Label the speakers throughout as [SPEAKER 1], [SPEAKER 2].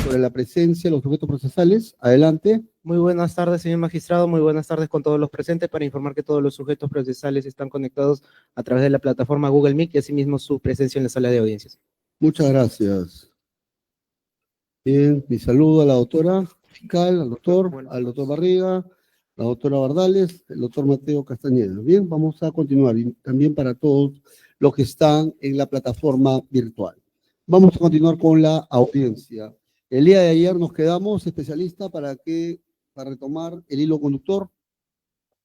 [SPEAKER 1] sobre la presencia de los sujetos procesales. Adelante.
[SPEAKER 2] Muy buenas tardes, señor magistrado. Muy buenas tardes con todos los presentes para informar que todos los sujetos procesales están conectados a través de la plataforma Google Meet y asimismo su presencia en la sala de audiencias.
[SPEAKER 1] Muchas gracias. Bien, mi saludo a la doctora fiscal, al doctor Barriga, la doctora Bardales, el doctor Mateo Castañeda. Bien, vamos a continuar y también para todos los que están en la plataforma virtual. Vamos a continuar con la audiencia. El día de ayer nos quedamos, especialista, para retomar el hilo conductor.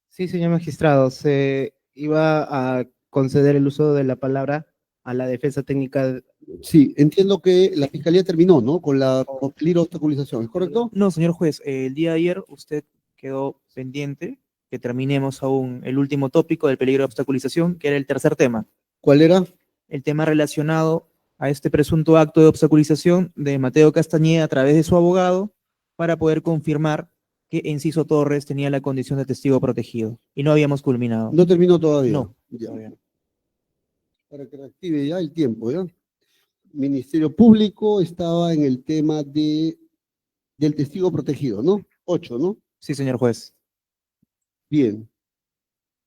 [SPEAKER 2] Sí, señor magistrado, se iba a conceder el uso de la palabra a la defensa técnica.
[SPEAKER 1] Sí, entiendo que la fiscalía terminó, ¿no? Con la peligro de obstaculización, ¿es correcto?
[SPEAKER 2] No, señor juez, el día de ayer usted quedó pendiente que terminemos aún el último tópico del peligro de obstaculización, que era el tercer tema.
[SPEAKER 1] ¿Cuál era?
[SPEAKER 2] El tema relacionado a este presunto acto de obstaculización de Mateo Castañeda a través de su abogado para poder confirmar que Enciso Torres tenía la condición de testigo protegido. Y no habíamos culminado.
[SPEAKER 1] No terminó todavía.
[SPEAKER 2] No,
[SPEAKER 1] ya.
[SPEAKER 2] todavía no.
[SPEAKER 1] Para que reactive ya el tiempo, ¿ya? Ministerio Público estaba en el tema del testigo protegido, ¿no? 8, ¿no?
[SPEAKER 2] Sí, señor juez.
[SPEAKER 1] Bien.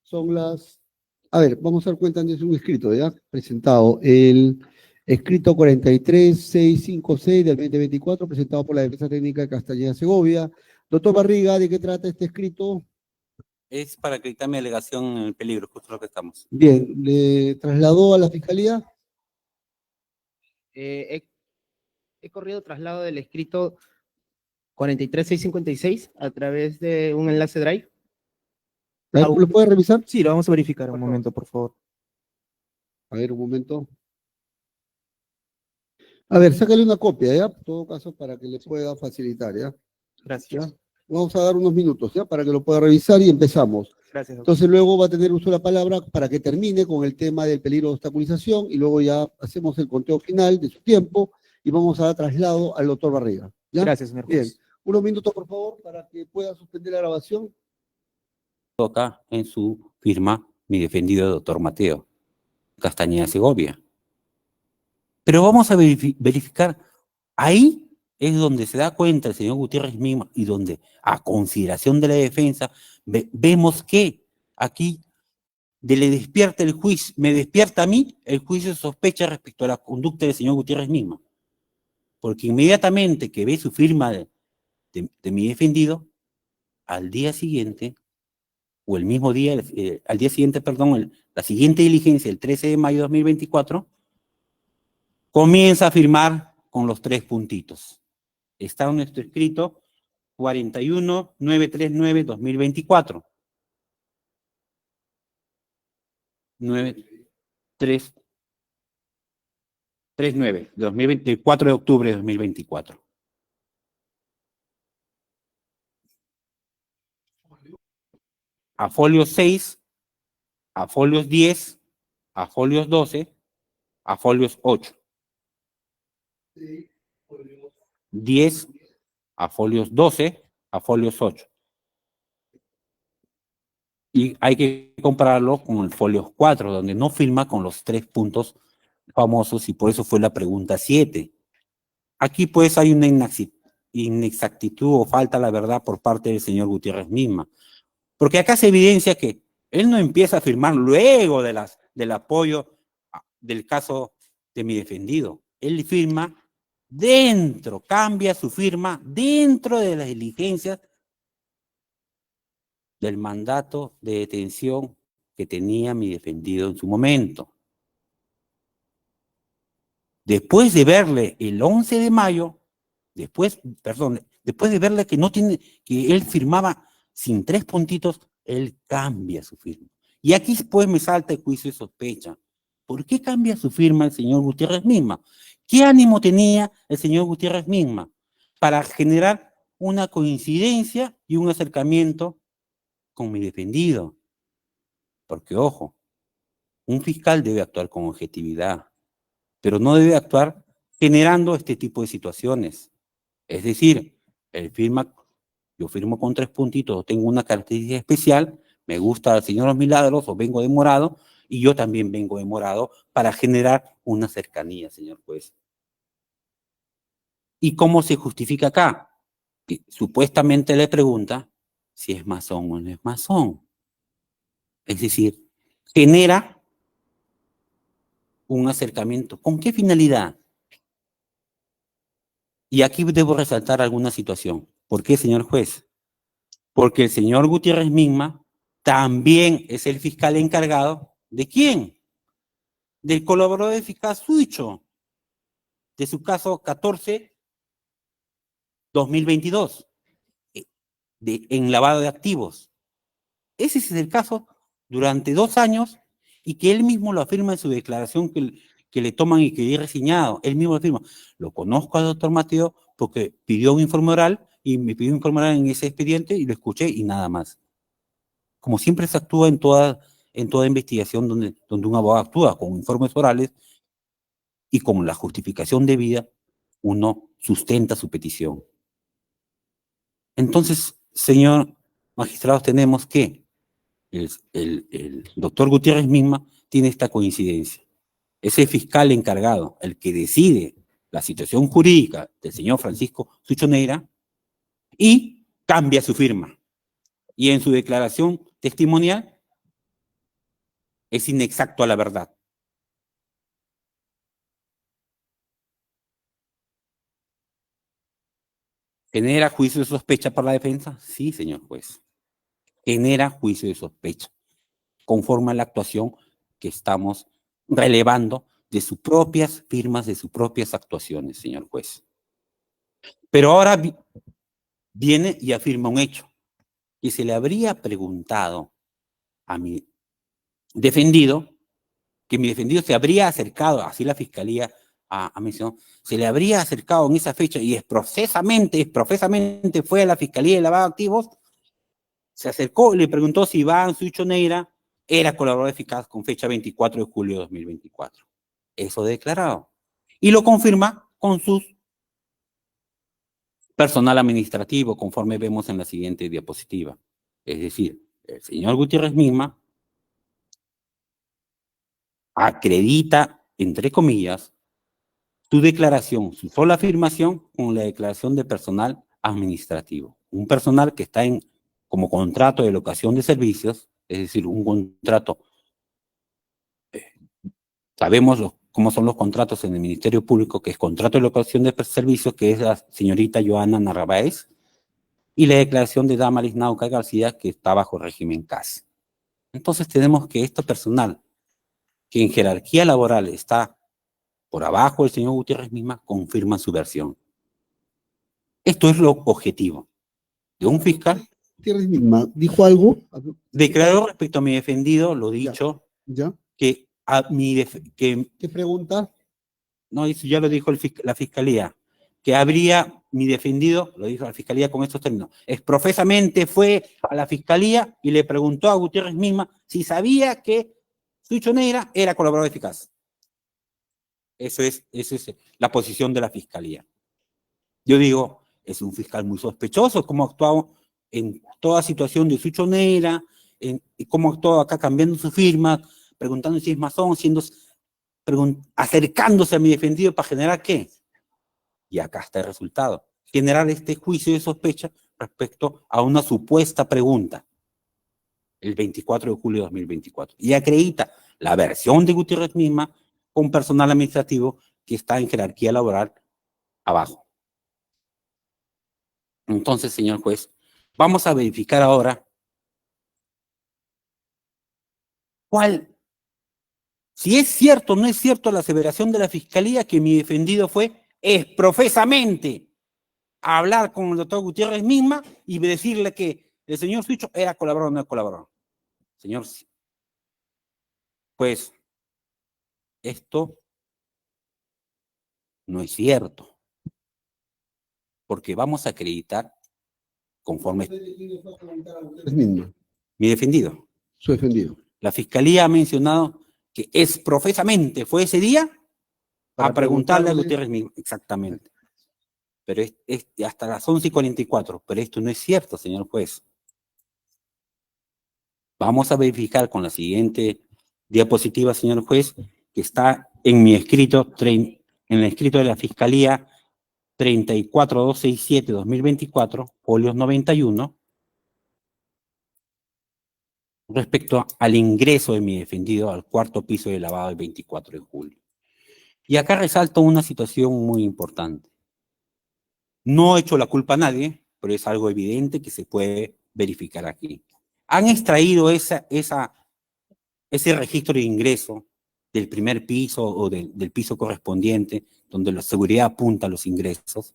[SPEAKER 1] Son las... A ver, vamos a dar cuenta de un escrito, ¿ya? Presentado. El escrito 43656 del 2024, presentado por la Defensa Técnica de Castañeda Segovia. Doctor Barriga, ¿de qué trata este escrito?
[SPEAKER 3] Es para acreditar mi alegación en el peligro, justo lo que estamos.
[SPEAKER 1] Bien, ¿le trasladó a la Fiscalía?
[SPEAKER 2] He corrido traslado del escrito 43656 a través de un enlace Drive.
[SPEAKER 1] ¿Lo puede revisar?
[SPEAKER 2] Sí, lo vamos a verificar un momento, por favor.
[SPEAKER 1] A ver, un momento. A ver, sácale una copia, ¿ya? En todo caso, para que le pueda facilitar, ¿ya?
[SPEAKER 2] Gracias.
[SPEAKER 1] ¿Ya? Vamos a dar unos minutos, ¿ya? Para que lo pueda revisar y empezamos.
[SPEAKER 2] Gracias, doctor.
[SPEAKER 1] Entonces luego va a tener uso de la palabra para que termine con el tema del peligro de obstaculización y luego ya hacemos el conteo final de su tiempo y vamos a dar traslado al doctor Barriga. ¿Ya?
[SPEAKER 2] Gracias, señor
[SPEAKER 1] Bien.
[SPEAKER 2] juez.
[SPEAKER 1] Unos minutos, por favor, para que pueda suspender la grabación.
[SPEAKER 3] Toca en su firma mi defendido doctor Mateo Castañeda Segovia. Pero vamos a verificar, ahí es donde se da cuenta el señor Gutiérrez mismo y donde, a consideración de la defensa, vemos que aquí le despierta el juicio, me despierta a mí el juicio de sospecha respecto a la conducta del señor Gutiérrez mismo. Porque inmediatamente que ve su firma de mi defendido, al día siguiente, o el mismo día, al día siguiente, perdón, la siguiente diligencia, el 13 de mayo de 2024, comienza a firmar con los 3 puntitos. Está en nuestro escrito 41939-2024. 9339, 2024 de octubre de 2024. A folios 6, a folios 10, a folios 12, a folios 8. 10, a folios 12, a folios 8. Y hay que compararlo con el folio 4, donde no firma con los 3 puntos famosos, y por eso fue la pregunta 7. Aquí pues hay una inexactitud o falta la verdad por parte del señor Gutiérrez misma. Porque acá se evidencia que él no empieza a firmar luego del apoyo del caso de mi defendido. Él firma dentro, cambia su firma dentro de las diligencias del mandato de detención que tenía mi defendido en su momento. Después de verle el 11 de mayo, después de verle que él firmaba sin 3 puntitos, él cambia su firma. Y aquí pues me salta el juicio de sospecha. ¿Por qué cambia su firma el señor Gutiérrez misma? ¿Qué ánimo tenía el señor Gutiérrez misma para generar una coincidencia y un acercamiento con mi defendido? Porque, ojo, un fiscal debe actuar con objetividad, pero no debe actuar generando este tipo de situaciones. Es decir, yo firmo con 3 puntitos, o tengo una característica especial, me gusta el Señor de los Milagros, o vengo de morado, y yo también vengo de morado para generar una cercanía, señor juez. ¿Y cómo se justifica acá? Que supuestamente le pregunta si es masón o no es masón. Es decir, genera un acercamiento. ¿Con qué finalidad? Y aquí debo resaltar alguna situación. ¿Por qué, señor juez? Porque el señor Gutiérrez Misma también es el fiscal encargado. ¿De quién? Del colaborador del fiscal Suicho, de su caso 14-2022, en lavado de activos. Ese es el caso durante 2 años y que él mismo lo afirma en su declaración que le toman y que he reseñado. Él mismo lo afirma. Lo conozco al doctor Mateo porque pidió un informe oral y me pidió un informe oral en ese expediente y lo escuché y nada más. Como siempre se actúa en toda investigación donde un abogado actúa con informes orales y con la justificación debida, uno sustenta su petición. Entonces, señor magistrado, tenemos que el doctor Gutiérrez Misma tiene esta coincidencia. Es el fiscal encargado, el que decide la situación jurídica del señor Francisco Suicho Neira y cambia su firma. Y en su declaración testimonial es inexacto a la verdad. ¿Genera juicio de sospecha para la defensa? Sí, señor juez. Genera juicio de sospecha, conforme a la actuación que estamos relevando de sus propias firmas, de sus propias actuaciones, señor juez. Pero ahora viene y afirma un hecho, que se le habría preguntado a mi defendido, que mi defendido se habría acercado, así la fiscalía ha mencionado, se le habría acercado en esa fecha y profesamente fue a la fiscalía de lavado de activos, se acercó y le preguntó si Iván Suicho Neira era colaborador eficaz con fecha 24 de julio de 2024. Eso declarado. Y lo confirma con su personal administrativo, conforme vemos en la siguiente diapositiva. Es decir, el señor Gutiérrez Misma acredita, entre comillas, su declaración, su sola afirmación con la declaración de personal administrativo. Un personal que está como contrato de locación de servicios, es decir, un contrato, sabemos cómo son los contratos en el Ministerio Público, que es contrato de locación de servicios, que es la señorita Joana Narváez, y la declaración de Damaris Nauca García, que está bajo régimen CAS. Entonces tenemos que este personal, que en jerarquía laboral está por abajo del señor Gutiérrez Misma, confirma su versión. Esto es lo objetivo de un fiscal.
[SPEAKER 1] Gutiérrez Misma, ¿dijo algo?
[SPEAKER 3] Declaró respecto a mi defendido, lo dicho,
[SPEAKER 1] ¿Ya?
[SPEAKER 3] que
[SPEAKER 1] ¿Qué pregunta?
[SPEAKER 3] No, eso ya lo dijo la fiscalía, que habría mi defendido, lo dijo la fiscalía con estos términos, profesamente fue a la fiscalía y le preguntó a Gutiérrez Misma si sabía que Suicho Neira era colaborador eficaz. Eso es la posición de la fiscalía. Yo digo, es un fiscal muy sospechoso, cómo ha actuado en toda situación de Suicho Neira, y cómo ha actuado acá cambiando su firma, preguntando si es masón, acercándose a mi defendido para generar ¿qué? Y acá está el resultado. Generar este juicio de sospecha respecto a una supuesta pregunta el 24 de julio de 2024. Y acredita la versión de Gutiérrez Misma con personal administrativo que está en jerarquía laboral abajo. Entonces, señor juez, vamos a verificar ahora si es cierto o no es cierto la aseveración de la fiscalía que mi defendido fue profesamente a hablar con el doctor Gutiérrez Misma y decirle que el señor Suicho era colaborador o no era colaborador. Señor, pues esto no es cierto, porque vamos a acreditar conforme mi defendido.
[SPEAKER 1] Su defendido.
[SPEAKER 3] La fiscalía ha mencionado que profesamente fue ese día a preguntarle a Gutiérrez Misma. Exactamente. Pero es hasta las 11:44, pero esto no es cierto, señor juez. Vamos a verificar con la siguiente diapositiva, señor juez, que está en mi escrito, en el escrito de la Fiscalía 34267-2024, folios 91, respecto al ingreso de mi defendido al cuarto piso de lavado el 24 de julio. Y acá resalto una situación muy importante. No he hecho la culpa a nadie, pero es algo evidente que se puede verificar aquí. Han extraído ese registro de ingreso del primer piso o del piso correspondiente, donde la seguridad apunta a los ingresos,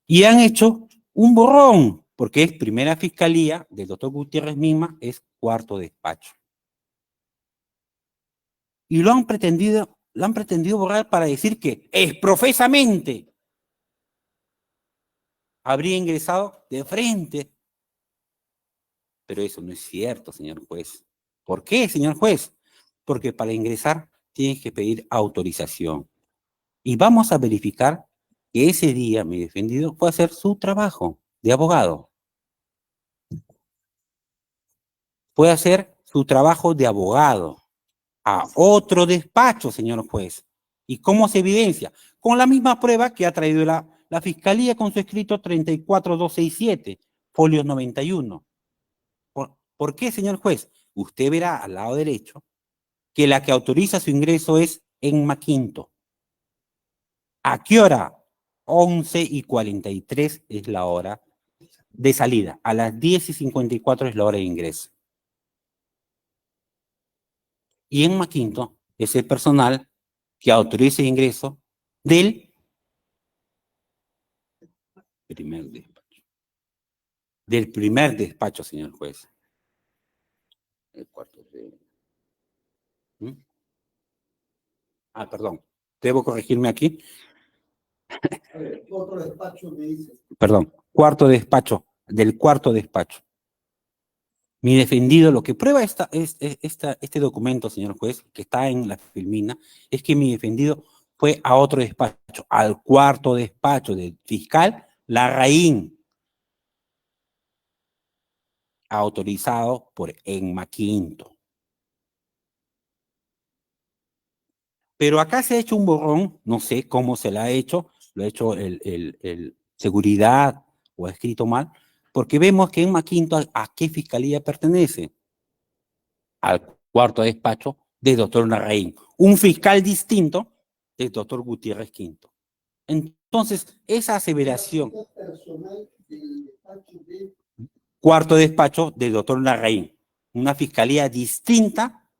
[SPEAKER 3] y han hecho un borrón, porque es primera fiscalía del doctor Gutiérrez misma, es cuarto despacho. Y lo han pretendido borrar para decir que exprofesamente habría ingresado de frente. Pero eso no es cierto, señor juez. ¿Por qué, señor juez? Porque para ingresar tienes que pedir autorización. Y vamos a verificar que ese día mi defendido fue a hacer su trabajo de abogado. Fue a hacer su trabajo de abogado a otro despacho, señor juez. ¿Y cómo se evidencia? Con la misma prueba que ha traído la Fiscalía con su escrito 34267, folios 91. ¿Por qué, señor juez? Usted verá al lado derecho que la que autoriza su ingreso es Enma Quinto. ¿A qué hora? 11:43 es la hora de salida. A las 10:54 es la hora de ingreso. Y Enma Quinto es el personal que autoriza el ingreso del primer despacho. Del primer despacho, señor juez. El cuarto de... ¿Mm? Perdón. ¿Debo corregirme aquí?
[SPEAKER 1] A ver, otro despacho me dice.
[SPEAKER 3] Perdón. Cuarto despacho. Del cuarto despacho. Mi defendido, lo que prueba este documento, señor juez, que está en la filmina, es que mi defendido fue a otro despacho, al cuarto despacho del fiscal Larraín, autorizado por Enma Quinto. Pero acá se ha hecho un borrón, no sé cómo se la ha hecho, lo ha hecho el seguridad o ha escrito mal, porque vemos que Enma Quinto a qué fiscalía pertenece. Al cuarto despacho del doctor Larraín, un fiscal distinto del doctor Gutiérrez Quinto. Entonces, esa aseveración, cuarto despacho del doctor Larraín, una fiscalía distinta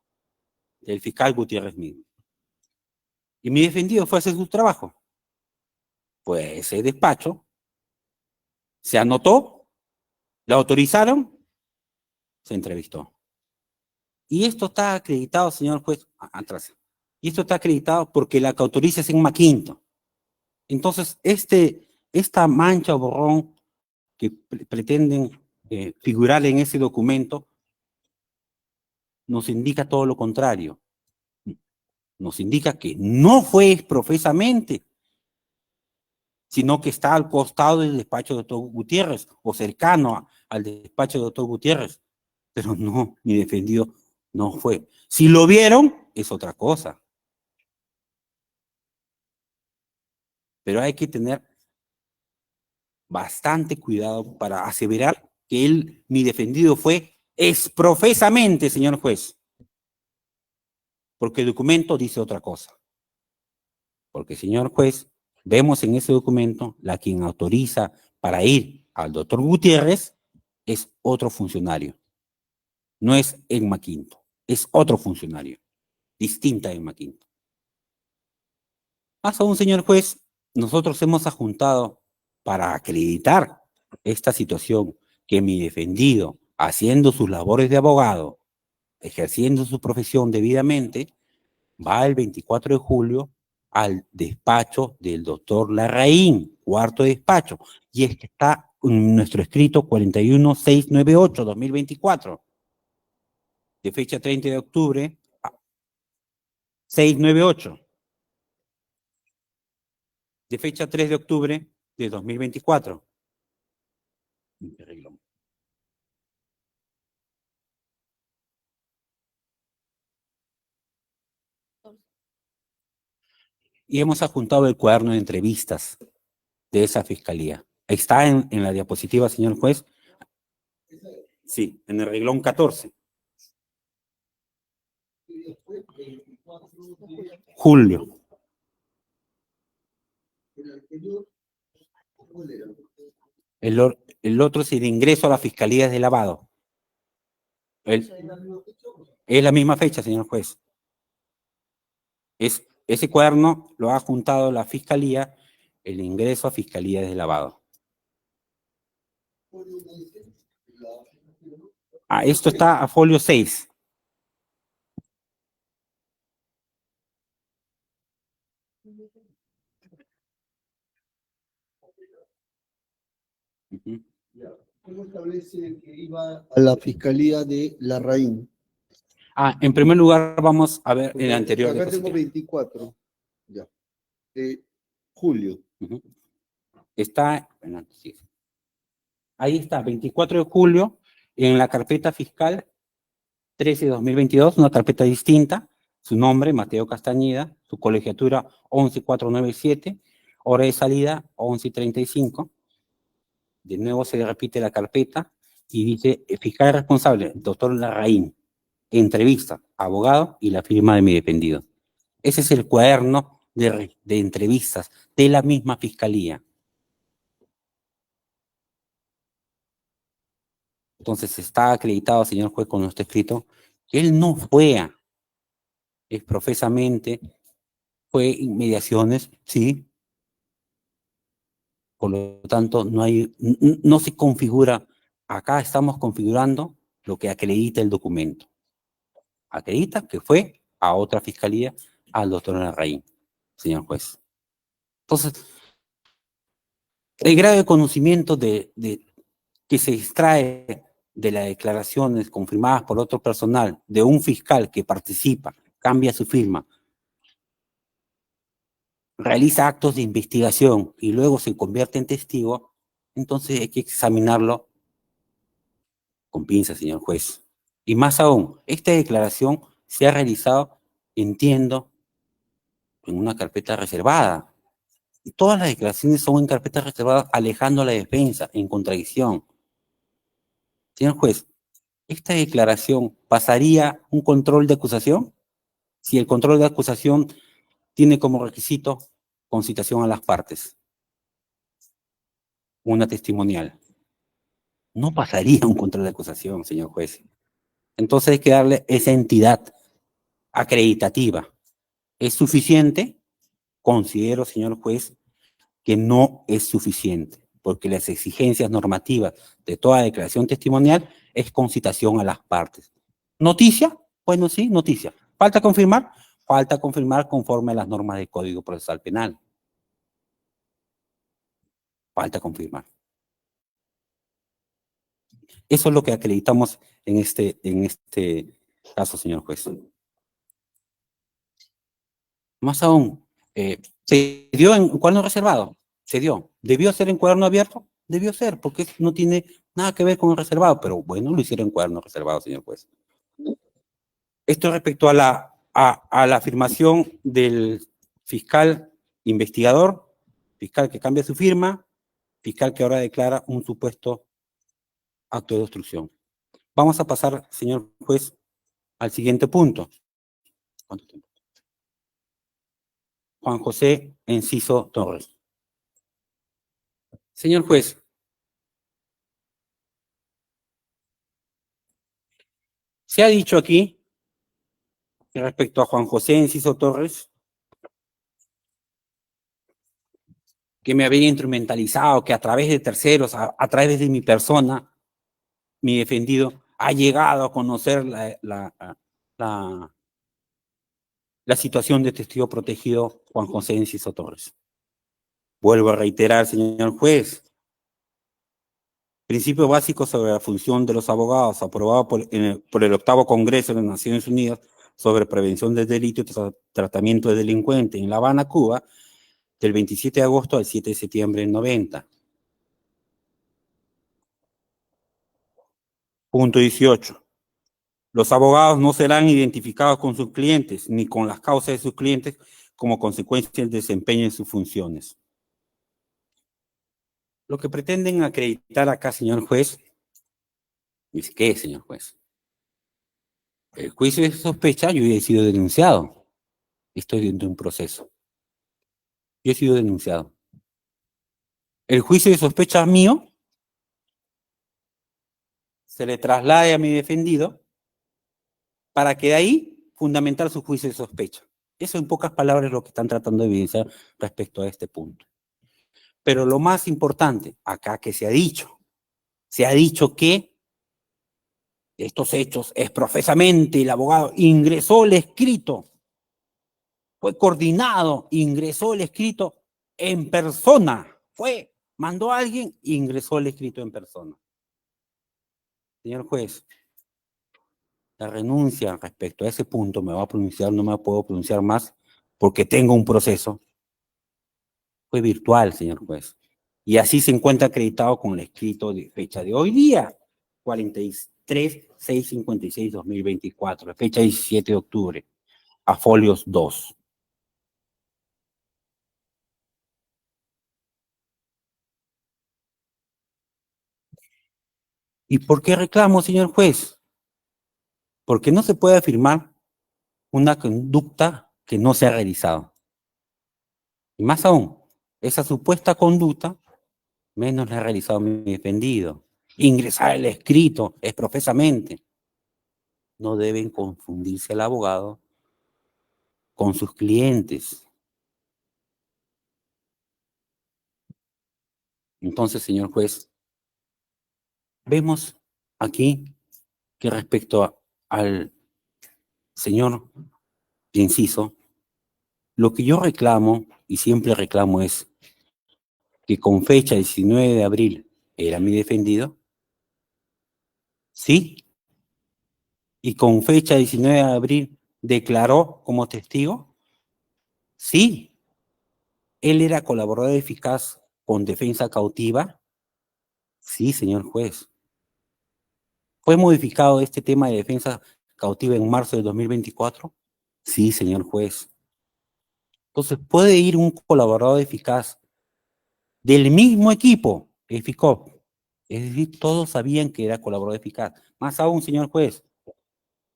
[SPEAKER 3] del fiscal Gutiérrez mismo. Y mi defendido fue a hacer su trabajo. Pues ese despacho se anotó, la autorizaron, se entrevistó. Y esto está acreditado, señor juez, atrás. Y esto está acreditado porque la que autoriza es Enma Quinto. Entonces, esta mancha o borrón que pretenden figurar en ese documento nos indica todo lo contrario. Nos indica que no fue exprofesamente, sino que está al costado del despacho del doctor Gutiérrez o cercano al despacho del doctor Gutiérrez. Pero no, mi defendido no fue. Si lo vieron, es otra cosa. Pero hay que tener bastante cuidado para aseverar que mi defendido fue exprofesamente, señor juez. Porque el documento dice otra cosa. Porque, señor juez, vemos en ese documento la quien autoriza para ir al doctor Gutiérrez es otro funcionario. No es Enma Quinto, es otro funcionario, distinta a Enma Quinto. Más aún, señor juez, nosotros hemos adjuntado para acreditar esta situación que mi defendido, haciendo sus labores de abogado, ejerciendo su profesión debidamente, va el 24 de julio al despacho del doctor Larraín, cuarto despacho, y es que está en nuestro escrito 41698-2024, de fecha 30 de octubre, 698, de fecha 3 de octubre de 2024. Y hemos adjuntado el cuaderno de entrevistas de esa fiscalía. Está en la diapositiva, señor juez. Sí, en el reglón 14. Julio. El otro es el ingreso a las fiscalías de lavado. Es la misma fecha, señor juez. Ese cuaderno lo ha juntado la fiscalía, el ingreso a fiscalías de lavado. Esto está a folio 6.
[SPEAKER 1] ¿Cómo establece que iba a la fiscalía de Larraín?
[SPEAKER 3] En primer lugar, vamos a ver el anterior.
[SPEAKER 1] Acá tengo 24. Ya. Julio.
[SPEAKER 3] Está, ahí está, 24 de julio, en la carpeta fiscal 13-2022, una carpeta distinta, su nombre, Mateo Castañeda, su colegiatura 11497, hora de salida 11:35. De nuevo se repite la carpeta y dice, fiscal responsable, doctor Larraín, entrevista, abogado y la firma de mi defendido. Ese es el cuaderno de entrevistas de la misma fiscalía. Entonces está acreditado, señor juez, con nuestro escrito, que él no fue es profesamente, fue en mediaciones, sí. Por lo tanto, no se configura, acá estamos configurando lo que acredita el documento. Acredita que fue a otra fiscalía, al doctor Larraín, señor juez. Entonces, el grave conocimiento que se extrae de las declaraciones confirmadas por otro personal de un fiscal que participa, cambia su firma, realiza actos de investigación y luego se convierte en testigo, entonces hay que examinarlo con pinzas, señor juez. Y más aún, esta declaración se ha realizado, entiendo, en una carpeta reservada. Y todas las declaraciones son en carpetas reservadas, alejando a la defensa, en contradicción. Señor juez, ¿esta declaración pasaría un control de acusación? Si el control de acusación tiene como requisito concitación a las partes, una testimonial. No pasaría un control de acusación, señor juez. Entonces hay que darle esa entidad acreditativa. ¿Es suficiente? Considero, señor juez, que no es suficiente, porque las exigencias normativas de toda declaración testimonial es concitación a las partes. ¿Noticia? Bueno, sí, noticia. ¿Falta confirmar? Falta confirmar conforme a las normas del Código Procesal Penal. Falta confirmar. Eso es lo que acreditamos en este caso, señor juez. Más aún, ¿se dio en cuaderno reservado? Se dio. ¿Debió ser en cuaderno abierto? Debió ser, porque no tiene nada que ver con el reservado, pero bueno, lo hicieron en cuaderno reservado, señor juez. Esto respecto a la afirmación del fiscal investigador, fiscal que cambia su firma, fiscal que ahora declara un supuesto acto de obstrucción. Vamos a pasar, señor juez, al siguiente punto. ¿Cuánto tiempo? Juan José Enciso Torres. Señor juez, se ha dicho aquí, respecto a Juan José Enciso Torres, que me había instrumentalizado, que a través de terceros, a través de mi persona, mi defendido, ha llegado a conocer la situación de testigo protegido Juan José Enciso Torres. Vuelvo a reiterar, señor juez, principio básico sobre la función de los abogados, aprobado por el 8º Congreso de las Naciones Unidas sobre prevención del delito y tratamiento de delincuentes en La Habana, Cuba, del 27 de agosto al 7 de septiembre del 90. Punto 18. Los abogados no serán identificados con sus clientes ni con las causas de sus clientes como consecuencia del desempeño de sus funciones. Lo que pretenden acreditar acá, señor juez, es que, señor juez, el juicio de sospecha, yo he sido denunciado. Estoy dentro de un proceso. Yo he sido denunciado. El juicio de sospecha mío se le traslade a mi defendido para que de ahí fundamentar su juicio de sospecha. Eso en pocas palabras es lo que están tratando de evidenciar respecto a este punto. Pero lo más importante, acá que se ha dicho que estos hechos es profesamente el abogado ingresó el escrito, fue coordinado, ingresó el escrito en persona, mandó a alguien, ingresó el escrito en persona. Señor juez, la renuncia respecto a ese punto me va a pronunciar, no me puedo pronunciar más porque tengo un proceso. Fue virtual, señor juez. Y así se encuentra acreditado con el escrito de fecha de hoy día, 43-656-2024, fecha 17 de octubre, a folios 2. ¿Y por qué reclamo, señor juez? Porque no se puede afirmar una conducta que no se ha realizado. Y más aún, esa supuesta conducta, menos la ha realizado mi defendido. Ingresar el escrito es profesamente. No deben confundirse el abogado con sus clientes. Entonces, señor juez, vemos aquí que respecto al señor inciso, lo que yo reclamo, y siempre reclamo, es que con fecha 19 de abril era mi defendido, ¿sí? Y con fecha 19 de abril declaró como testigo, ¿sí? Él era colaborador eficaz con defensa cautiva, sí, señor juez. ¿Fue modificado este tema de defensa cautiva en marzo de 2024? Sí, señor juez. Entonces, ¿puede ir un colaborador eficaz del mismo equipo, EFICOP? Es decir, todos sabían que era colaborador eficaz. Más aún, señor juez,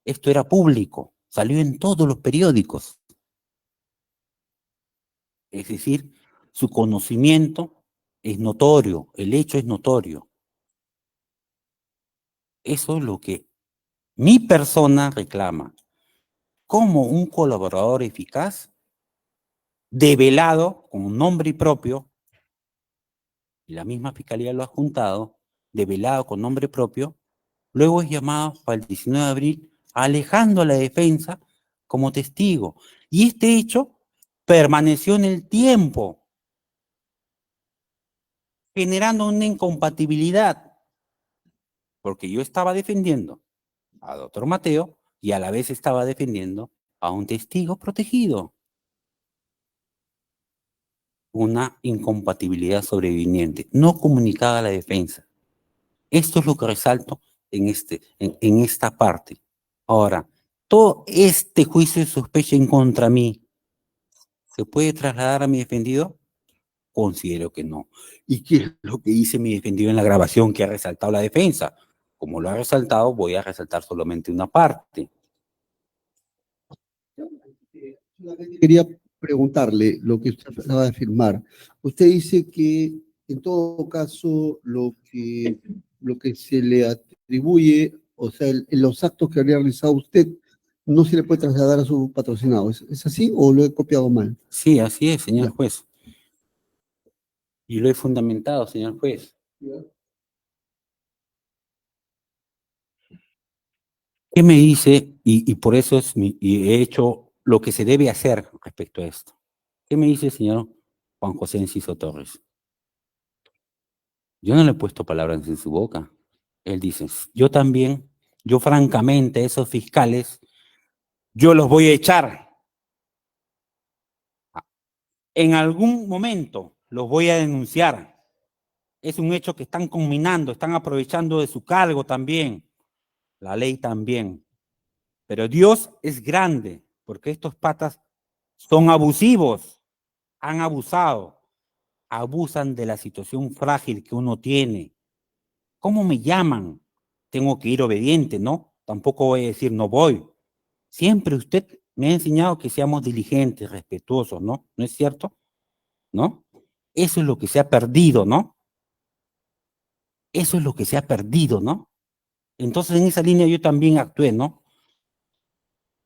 [SPEAKER 3] esto era público, salió en todos los periódicos. Es decir, su conocimiento es notorio, el hecho es notorio. Eso es lo que mi persona reclama. Como un colaborador eficaz, develado con nombre y propio, y la misma fiscalía lo ha juntado, develado con nombre propio, luego es llamado para el 19 de abril, alejando a la defensa como testigo. Y este hecho permaneció en el tiempo, generando una incompatibilidad, porque yo estaba defendiendo a doctor Mateo y a la vez estaba defendiendo a un testigo protegido. Una incompatibilidad sobreviniente, no comunicada a la defensa. Esto es lo que resalto en esta parte. Ahora, todo este juicio de sospecha en contra mí, ¿se puede trasladar a mi defendido? Considero que no. ¿Y qué es lo que dice mi defendido en la grabación que ha resaltado la defensa? Como lo ha resaltado, voy a resaltar solamente una parte.
[SPEAKER 1] Solamente quería preguntarle lo que usted acaba de afirmar. Usted dice que en todo caso lo que se le atribuye, o sea, los actos que habría realizado usted, no se le puede trasladar a su patrocinado. ¿Es así o lo he copiado mal?
[SPEAKER 3] Sí, así es, señor
[SPEAKER 1] Ya.
[SPEAKER 3] juez. Y lo he fundamentado, señor juez. ¿Qué me dice? Y por eso y he hecho lo que se debe hacer respecto a esto. ¿Qué me dice el señor Juan José Enciso Torres? Yo no le he puesto palabras en su boca. Él dice, yo también, yo francamente, esos fiscales, yo los voy a echar. En algún momento los voy a denunciar. Es un hecho que están combinando, están aprovechando de su cargo también. La ley también. Pero Dios es grande, porque estos patas son abusivos, han abusado, abusan de la situación frágil que uno tiene. ¿Cómo me llaman? Tengo que ir obediente, ¿no? Tampoco voy a decir no voy. Siempre usted me ha enseñado que seamos diligentes, respetuosos, ¿no? ¿No es cierto? ¿No? Eso es lo que se ha perdido, ¿no? Eso es lo que se ha perdido, ¿no? Entonces en esa línea yo también actué, ¿no?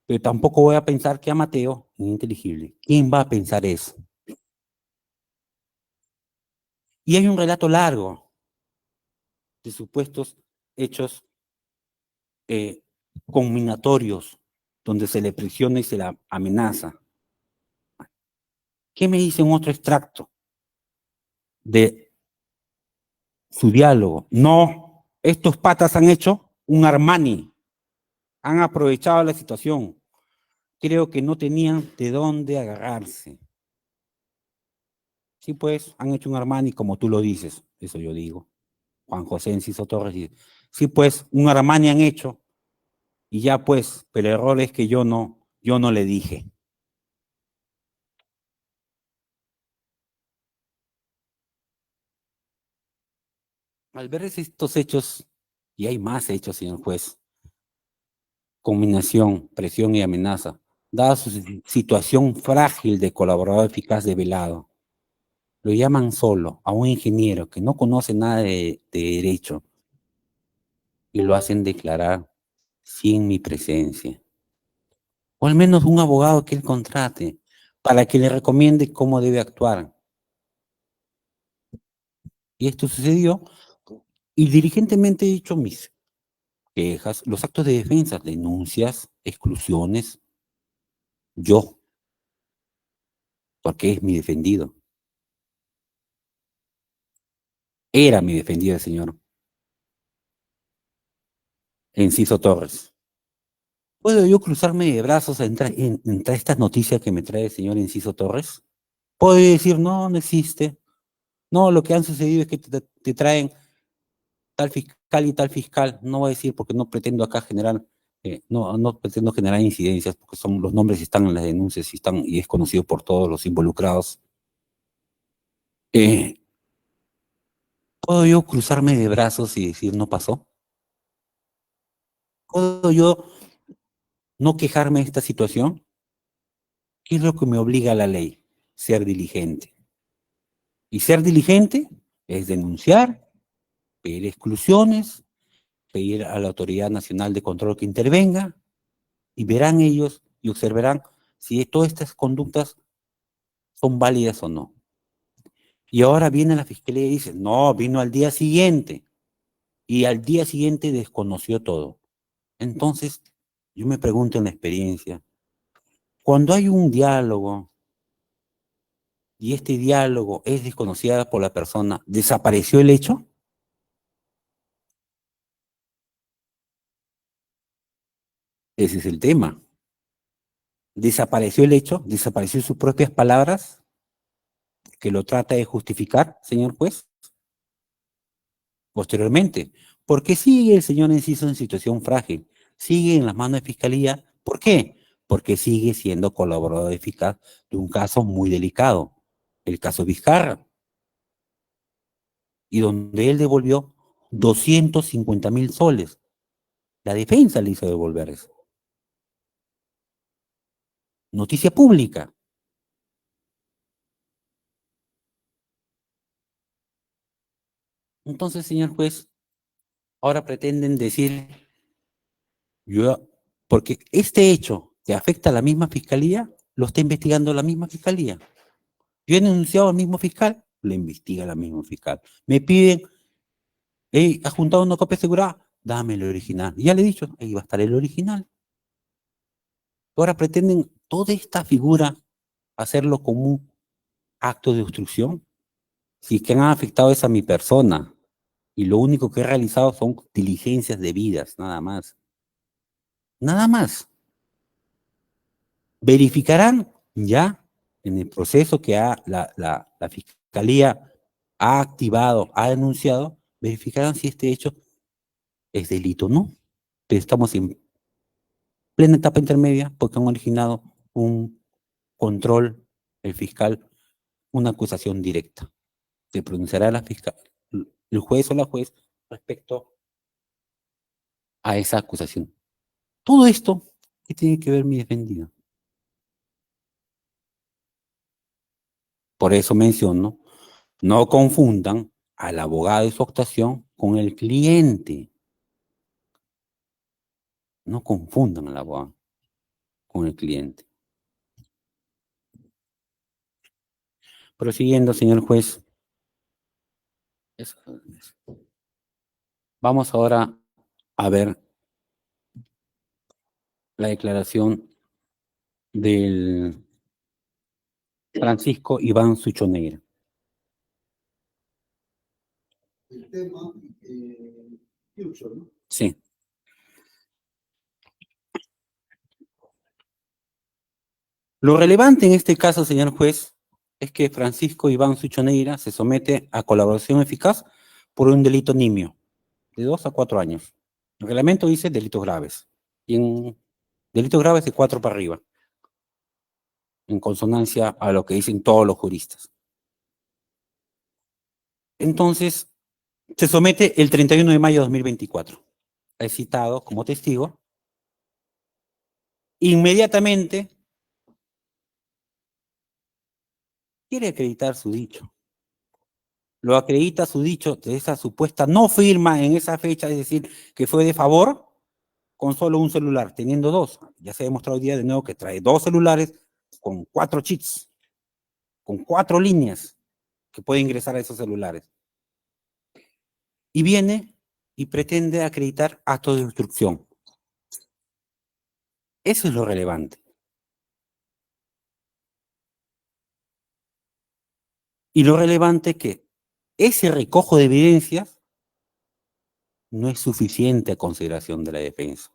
[SPEAKER 3] Pero tampoco voy a pensar que a Mateo es ininteligible. ¿Quién va a pensar eso? Y hay un relato largo de supuestos hechos conminatorios donde se le presiona y se la amenaza. ¿Qué me dice un otro extracto de su diálogo? No, estos patas han hecho un Armani, han aprovechado la situación. Creo que no tenían de dónde agarrarse. Sí, pues, han hecho un Armani como tú lo dices, eso yo digo. Juan José Enciso Torres dice, sí, pues, un Armani han hecho, y ya pues, pero el error es que yo no le dije. Al ver estos hechos, y hay más hechos, señor juez, combinación, presión y amenaza, dada su situación frágil de colaborador eficaz de Velado, lo llaman solo a un ingeniero que no conoce nada de derecho y lo hacen declarar sin mi presencia. O al menos un abogado que él contrate para que le recomiende cómo debe actuar. Y esto sucedió y diligentemente he dicho mis quejas, los actos de defensa, denuncias, exclusiones, yo, porque es mi defendido. Era mi defendido el señor Enciso Torres. ¿Puedo yo cruzarme de brazos entre estas noticias que me trae el señor Enciso Torres? ¿Puedo decir, no, no existe? No, lo que han sucedido es que te traen tal fiscal y tal fiscal. No voy a decir porque no pretendo acá generar, no pretendo generar incidencias, porque son los nombres están en las denuncias y es conocido por todos los involucrados. ¿Puedo yo cruzarme de brazos y decir no pasó? ¿Puedo yo no quejarme de esta situación? ¿Qué es lo que me obliga a la ley? Ser diligente. Y ser diligente es denunciar, pedir exclusiones, pedir a la Autoridad Nacional de Control que intervenga, y verán ellos y observarán si todas estas conductas son válidas o no. Y ahora viene la Fiscalía y dice, no, vino al día siguiente, y al día siguiente desconoció todo. Entonces, yo me pregunto en la experiencia, cuando hay un diálogo, y este diálogo es desconocida por la persona, ¿desapareció el hecho? Ese es el tema. ¿Desapareció el hecho? ¿Desapareció sus propias palabras? ¿Que lo trata de justificar, señor juez? Posteriormente, ¿por qué sigue el señor Enciso en situación frágil? Sigue en las manos de Fiscalía. ¿Por qué? Porque sigue siendo colaborador eficaz de un caso muy delicado, el caso Vizcarra, y donde él devolvió 250.000 soles. La defensa le hizo devolver eso. Noticia pública. Entonces, señor juez, ahora pretenden decir, porque este hecho que afecta a la misma fiscalía, lo está investigando la misma fiscalía. Yo he denunciado al mismo fiscal, lo investiga la misma fiscal. Me piden, ¿has juntado una copia asegurada? Dame el original. Y ya le he dicho, ahí va a estar el original. Ahora pretenden toda esta figura hacerlo como un acto de obstrucción. Si es que han afectado es a mi persona, y lo único que he realizado son diligencias debidas, nada más. Nada más. Verificarán ya en el proceso que la Fiscalía ha activado, ha denunciado, verificarán si este hecho es delito o no. Pero estamos en plena etapa intermedia porque han originado un control, el fiscal, una acusación directa. se pronunciará el juez o la juez respecto a esa acusación. Todo esto, ¿qué tiene que ver mi defendido? Por eso menciono, no confundan al abogado de su actuación con el cliente. No confundan al abogado con el cliente. Prosiguiendo, señor juez. Vamos ahora a ver la declaración del Francisco Iván Suchoneira.
[SPEAKER 1] El tema, future, ¿no?
[SPEAKER 3] Sí. Lo relevante en este caso, señor juez, es que Francisco Iván Suchoneira se somete a colaboración eficaz por un delito nimio, de 2 a 4 años. El reglamento dice delitos graves, y en delitos graves de 4 para arriba, en consonancia a lo que dicen todos los juristas. Entonces, se somete el 31 de mayo de 2024. Es citado como testigo. Inmediatamente quiere acreditar su dicho. Lo acredita su dicho de esa supuesta no firma en esa fecha, es decir, que fue de favor, con solo un celular, teniendo 2. Ya se ha demostrado hoy día de nuevo que trae 2 celulares con 4 cheats, con 4 líneas que puede ingresar a esos celulares. Y viene y pretende acreditar actos de obstrucción. Eso es lo relevante. Y lo relevante es que ese recojo de evidencias no es suficiente a consideración de la defensa.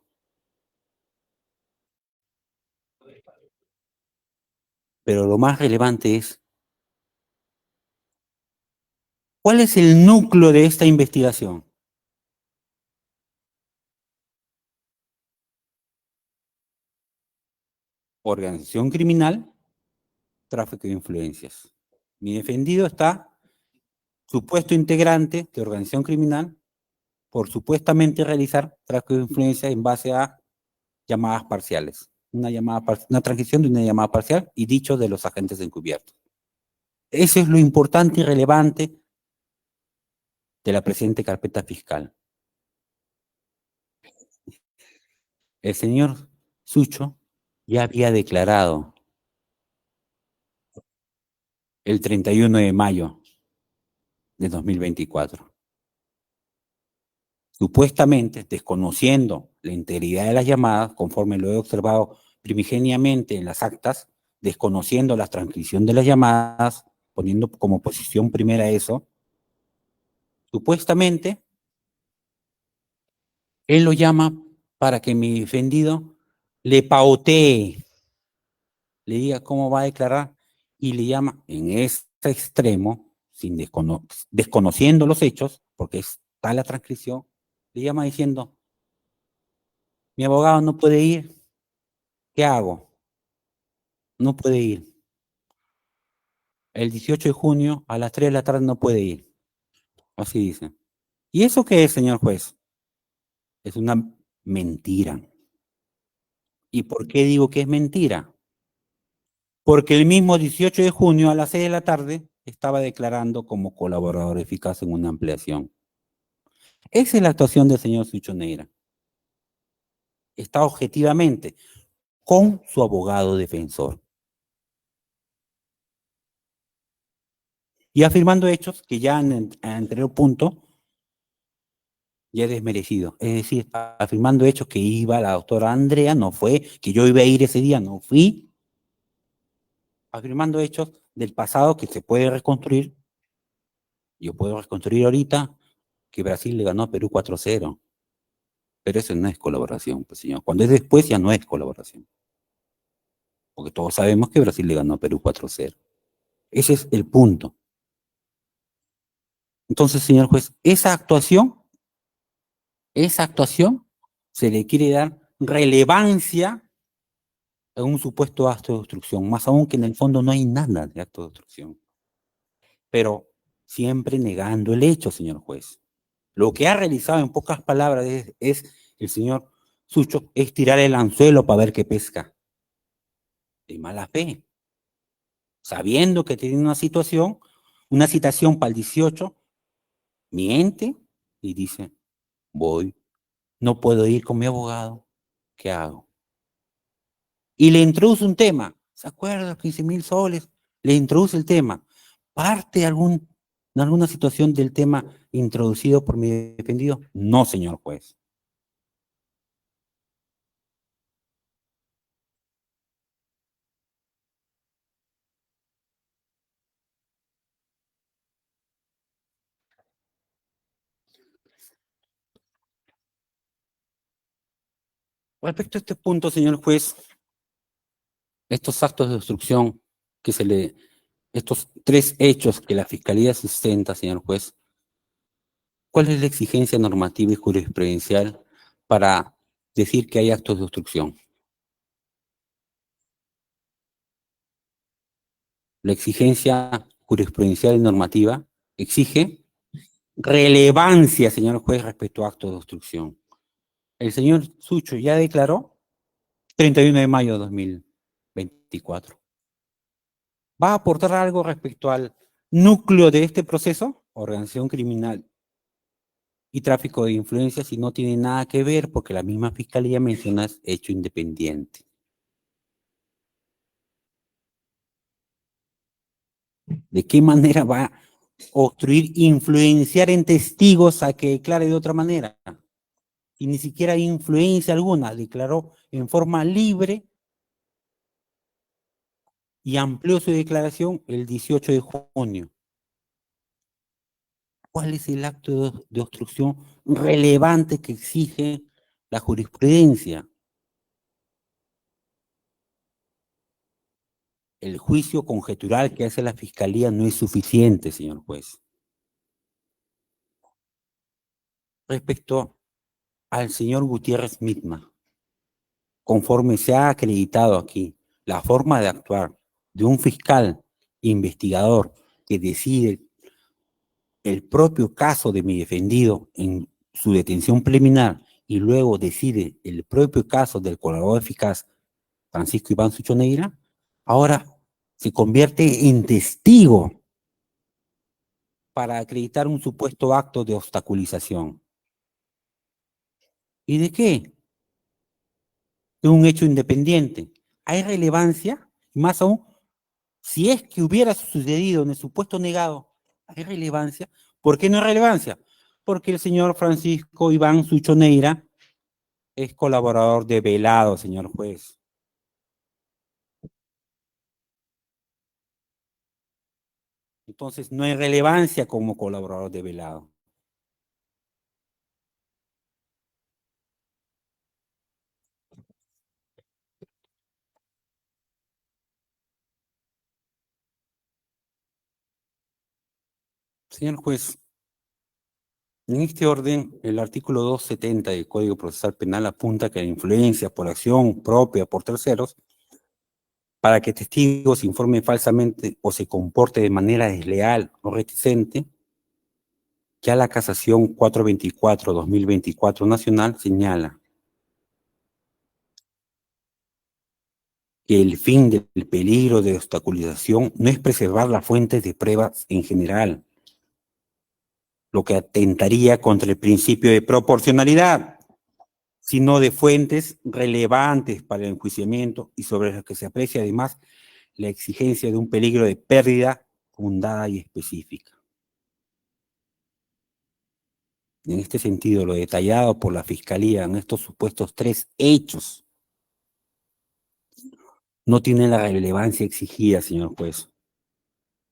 [SPEAKER 3] Pero lo más relevante es, ¿cuál es el núcleo de esta investigación? Organización criminal, tráfico de influencias. Mi defendido está supuesto integrante de organización criminal por supuestamente realizar tráfico de influencias en base a llamadas parciales. Una transcripción de una llamada parcial y dichos de los agentes encubiertos. Eso es lo importante y relevante de la presente carpeta fiscal. El señor Sucho ya había declarado el 31 de mayo de 2024. Supuestamente, desconociendo la integridad de las llamadas, conforme lo he observado primigeniamente en las actas, desconociendo la transcripción de las llamadas, poniendo como posición primera eso, supuestamente, él lo llama para que mi defendido le pautee, le diga cómo va a declarar, y le llama en este extremo, desconociendo los hechos, porque está la transcripción, le llama diciendo, mi abogado no puede ir, ¿qué hago? No puede ir. El 18 de junio a las 3 de la tarde no puede ir. Así dice. ¿Y eso qué es, señor juez? Es una mentira. ¿Y por qué digo que es mentira? Porque el mismo 18 de junio a las 6 de la tarde estaba declarando como colaborador eficaz en una ampliación. Esa es la actuación del señor Suchoneira. Está objetivamente con su abogado defensor. Y afirmando hechos que ya en el anterior punto ya es desmerecido. Es decir, afirmando hechos que iba la doctora Andrea, no fue, que yo iba a ir ese día, no fui. Afirmando hechos del pasado que se puede reconstruir. Yo puedo reconstruir ahorita que Brasil le ganó a Perú 4-0. Pero eso no es colaboración, pues, señor. Cuando es después ya no es colaboración. Porque todos sabemos que Brasil le ganó a Perú 4-0. Ese es el punto. Entonces, señor juez, esa actuación se le quiere dar relevancia a un supuesto acto de obstrucción, más aún que en el fondo no hay nada de acto de obstrucción. Pero siempre negando el hecho, señor juez. Lo que ha realizado en pocas palabras es el señor Sucho, es tirar el anzuelo para ver qué pesca. De mala fe. Sabiendo que tiene una citación para el 18, miente y dice, voy, no puedo ir con mi abogado, ¿qué hago? Y le introduce un tema, ¿se acuerda? 15.000 soles, le introduce el tema, parte de alguna situación del tema introducido por mi defendido. No, señor juez. Respecto a este punto, señor juez, estos actos de obstrucción estos tres hechos que la Fiscalía sustenta, señor juez, ¿cuál es la exigencia normativa y jurisprudencial para decir que hay actos de obstrucción? La exigencia jurisprudencial y normativa exige relevancia, señor juez, respecto a actos de obstrucción. El señor Sucho ya declaró 31 de mayo de 2024. ¿Va a aportar algo respecto al núcleo de este proceso? Organización criminal y tráfico de influencias, y no tiene nada que ver porque la misma Fiscalía menciona hecho independiente. ¿De qué manera va a obstruir, influenciar en testigos a que declare de otra manera? Y ni siquiera hay influencia alguna, declaró en forma libre y amplió su declaración el 18 de junio. ¿Cuál es el acto de obstrucción relevante que exige la jurisprudencia? El juicio conjetural que hace la Fiscalía no es suficiente, señor juez. Respecto al señor Gutiérrez Mitma, conforme se ha acreditado aquí, la forma de actuar de un fiscal investigador que decide el propio caso de mi defendido en su detención preliminar y luego decide el propio caso del colaborador eficaz Francisco Iván Sucho Neira, ahora se convierte en testigo para acreditar un supuesto acto de obstaculización. ¿Y de qué? De un hecho independiente. ¿Hay relevancia? Más aún, si es que hubiera sucedido en el supuesto negado, ¿hay relevancia? ¿Por qué no hay relevancia? Porque el señor Francisco Iván Sucho Neira es colaborador de Velado, señor juez. Entonces, no hay relevancia como colaborador de Velado. Señor juez, en este orden, el artículo 270 del Código Procesal Penal apunta que la influencia por acción propia por terceros para que testigos informen falsamente o se comporte de manera desleal o reticente, ya la casación 424-2024 nacional señala que el fin del peligro de obstaculización no es preservar las fuentes de pruebas en general, lo que atentaría contra el principio de proporcionalidad, sino de fuentes relevantes para el enjuiciamiento y sobre las que se aprecia además la exigencia de un peligro de pérdida fundada y específica. En este sentido, lo detallado por la Fiscalía en estos supuestos tres hechos no tiene la relevancia exigida, señor juez,